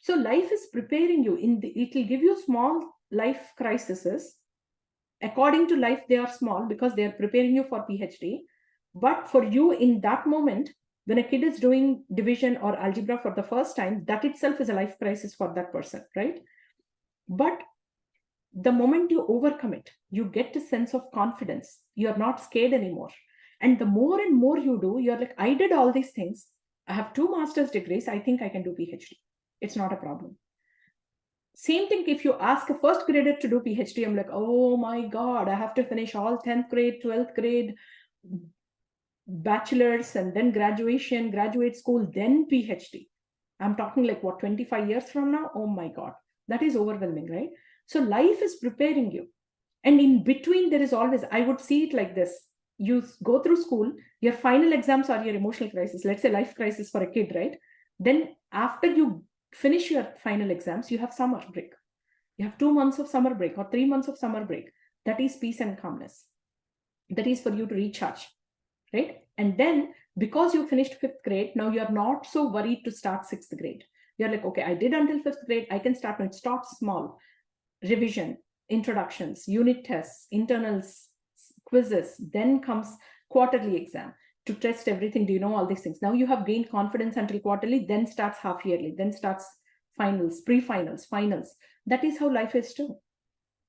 So life is preparing you. It will give you small life crises. According to life, they are small because they are preparing you for PhD. But for you in that moment, when a kid is doing division or algebra for the first time, that itself is a life crisis for that person, right? But the moment you overcome it, you get a sense of confidence. You're not scared anymore. And the more and more you do, you're like, I did all these things. I have 2 master's degrees. I think I can do PhD. It's not a problem. Same thing if you ask a first grader to do PhD, I'm like, oh my God, I have to finish all 10th grade, 12th grade, bachelor's, and then graduation, graduate school, then PhD. I'm talking like what, 25 years from now? Oh my God, that is overwhelming, right? So life is preparing you. And in between, there is always, I would see it like this. You go through school, your final exams are your emotional crisis, let's say life crisis for a kid, right? Then after you finish your final exams, you have summer break. You have 2 months of summer break or 3 months of summer break. That is peace and calmness. That is for you to recharge, right? And then because you finished 5th grade, now you're not so worried to start 6th grade. You're like, okay, I did until 5th grade. I can start now. It starts small. Revision, introductions, unit tests, internals, quizzes. Then comes quarterly exam to test everything. Do you know all these things? Now you have gained confidence until quarterly, then starts half yearly, then starts finals, pre-finals, finals. That is how life is too,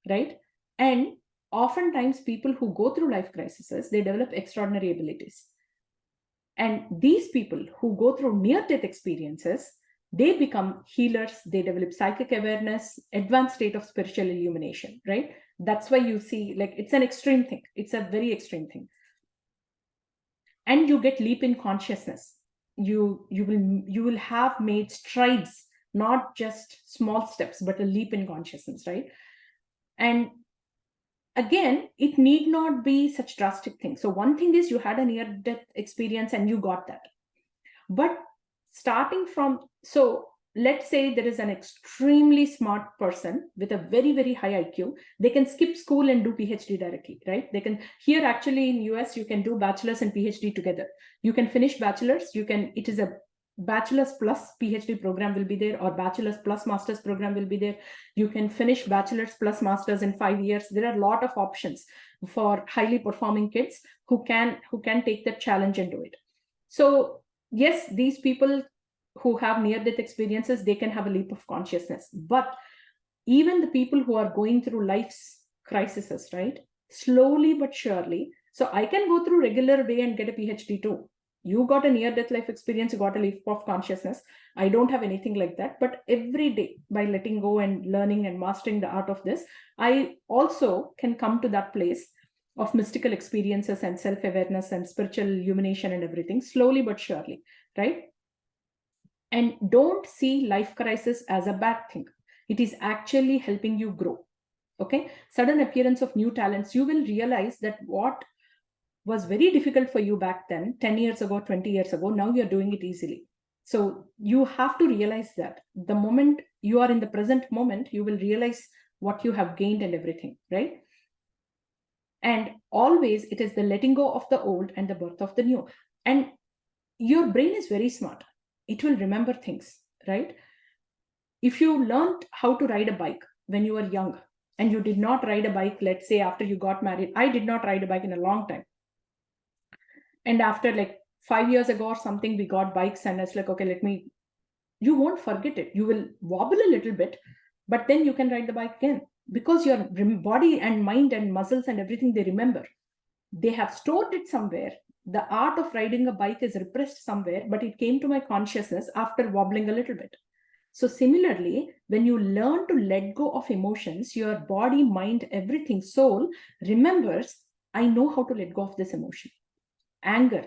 right? And oftentimes people who go through life crises, they develop extraordinary abilities. And these people who go through near-death experiences, they become healers, they develop psychic awareness, advanced state of spiritual illumination, right? That's why you see, like, it's an extreme thing. It's a very extreme thing. And you get leap in consciousness. You will have made strides, not just small steps, but a leap in consciousness, right? And again, it need not be such drastic things. So one thing is you had a near death experience and you got that. But starting from, so let's say there is an extremely smart person with a very, very high IQ. They can skip school and do PhD directly, right? They can, here actually in US, you can do bachelor's and PhD together. You can finish bachelor's, it is a bachelor's plus PhD program will be there, or bachelor's plus master's program will be there. You can finish bachelor's plus master's in 5 years. There are a lot of options for highly performing kids who can take that challenge and do it. So yes, these people who have near-death experiences, they can have a leap of consciousness. But even the people who are going through life's crises, right? Slowly but surely. So I can go through regular way and get a PhD too. You got a near-death life experience, you got a leap of consciousness. I don't have anything like that. But every day, by letting go and learning and mastering the art of this, I also can come to that place of mystical experiences and self-awareness and spiritual illumination and everything, slowly but surely, right? And don't see life crisis as a bad thing. It is actually helping you grow. Okay, sudden appearance of new talents, you will realize that what was very difficult for you back then, 10 years ago, 20 years ago, now you're doing it easily. So you have to realize that the moment you are in the present moment, you will realize what you have gained and everything, right? And always it is the letting go of the old and the birth of the new. And your brain is very smart. It will remember things, right? If you learned how to ride a bike when you were young and you did not ride a bike, let's say after you got married, I did not ride a bike in a long time. And after like 5 years ago or something, we got bikes and it's like, okay, you won't forget it. You will wobble a little bit, but then you can ride the bike again because your body and mind and muscles and everything, they remember. They have stored it somewhere. The art of riding a bike is repressed somewhere, but it came to my consciousness after wobbling a little bit. So similarly, when you learn to let go of emotions, your body, mind, everything, soul remembers, I know how to let go of this emotion. Anger,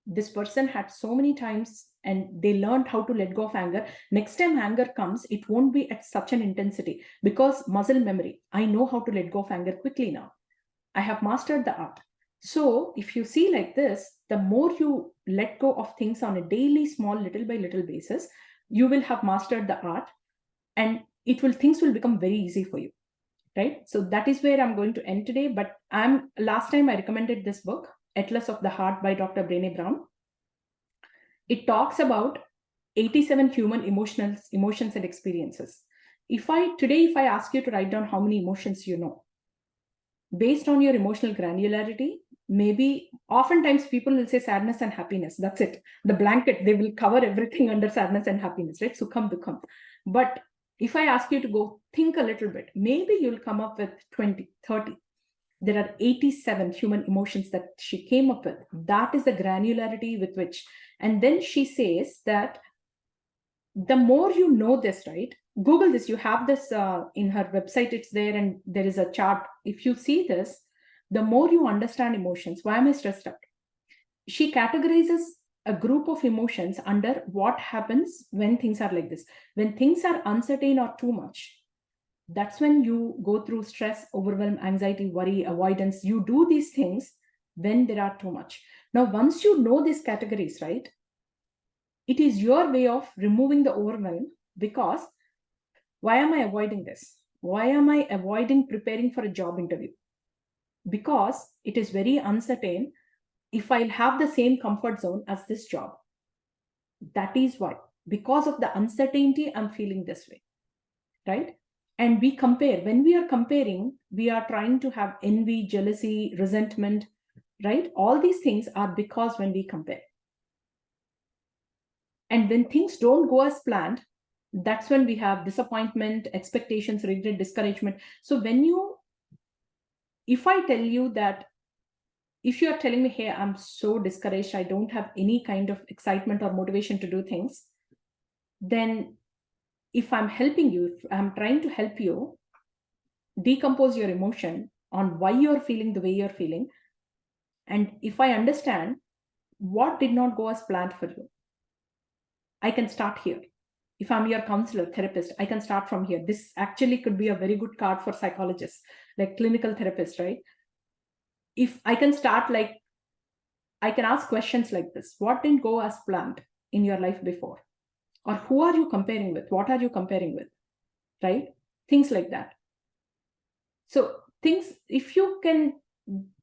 this person had so many times and they learned how to let go of anger. Next time anger comes, it won't be at such an intensity, because muscle memory, I know how to let go of anger quickly now. I have mastered the art. So if you see like this, the more you let go of things on a daily, small, little by little basis, you will have mastered the art, and things will become very easy for you, right? So that is where I'm going to end today. But last time I recommended this book, Atlas of the Heart by Dr. Brené Brown. It talks about 87 human emotions and experiences. If I ask you to write down how many emotions you know, based on your emotional granularity, maybe oftentimes people will say sadness and happiness. That's it. The blanket, they will cover everything under sadness and happiness, right? Sukham, dukham. But if I ask you to go think a little bit, maybe you'll come up with 20, 30. There are 87 human emotions that she came up with. That is the granularity with which. And then she says that the more you know this, right? Google this, you have this in her website, it's there, and there is a chart. If you see this, the more you understand emotions. Why am I stressed out? She categorizes a group of emotions under what happens when things are like this. When things are uncertain or too much, that's when you go through stress, overwhelm, anxiety, worry, avoidance. You do these things when there are too much. Now, once you know these categories, right, it is your way of removing the overwhelm. Because why am I avoiding this? Why am I avoiding preparing for a job interview? Because it is very uncertain if I'll have the same comfort zone as this job. That is why. Because of the uncertainty, I'm feeling this way, right? And we compare. When we are comparing, we are trying to have envy, jealousy, resentment, right? All these things are because when we compare. And when things don't go as planned, that's when we have disappointment, expectations, regret, discouragement. So if I tell you that, if you are telling me, hey, I'm so discouraged, I don't have any kind of excitement or motivation to do things, then if I'm helping you, if I'm trying to help you decompose your emotion on why you're feeling the way you're feeling, and if I understand what did not go as planned for you, I can start here. If I'm your counselor, therapist, I can start from here. This actually could be a very good card for psychologists, like clinical therapists, right? If I can start, like, I can ask questions like this: what didn't go as planned in your life before? Or who are you comparing with? What are you comparing with? Right? Things like that. So things, if you can,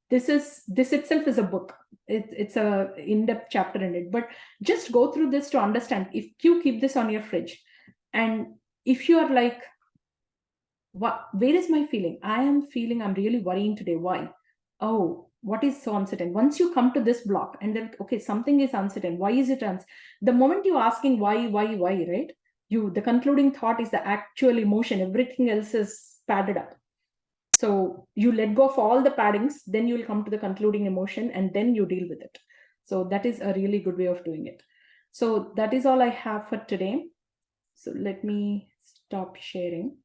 this itself is a book. It's a in-depth chapter in it, but just go through this to understand. If you keep this on your fridge, and if you are like, where is my feeling? I am feeling I'm really worrying today. Why? Oh, what is so uncertain? Once you come to this block and then, okay, something is uncertain. Why is it uncertain? The moment you're asking why, right? The concluding thought is the actual emotion. Everything else is padded up. So you let go of all the paddings, then you will come to the concluding emotion, and then you deal with it. So that is a really good way of doing it. So that is all I have for today. So let me stop sharing.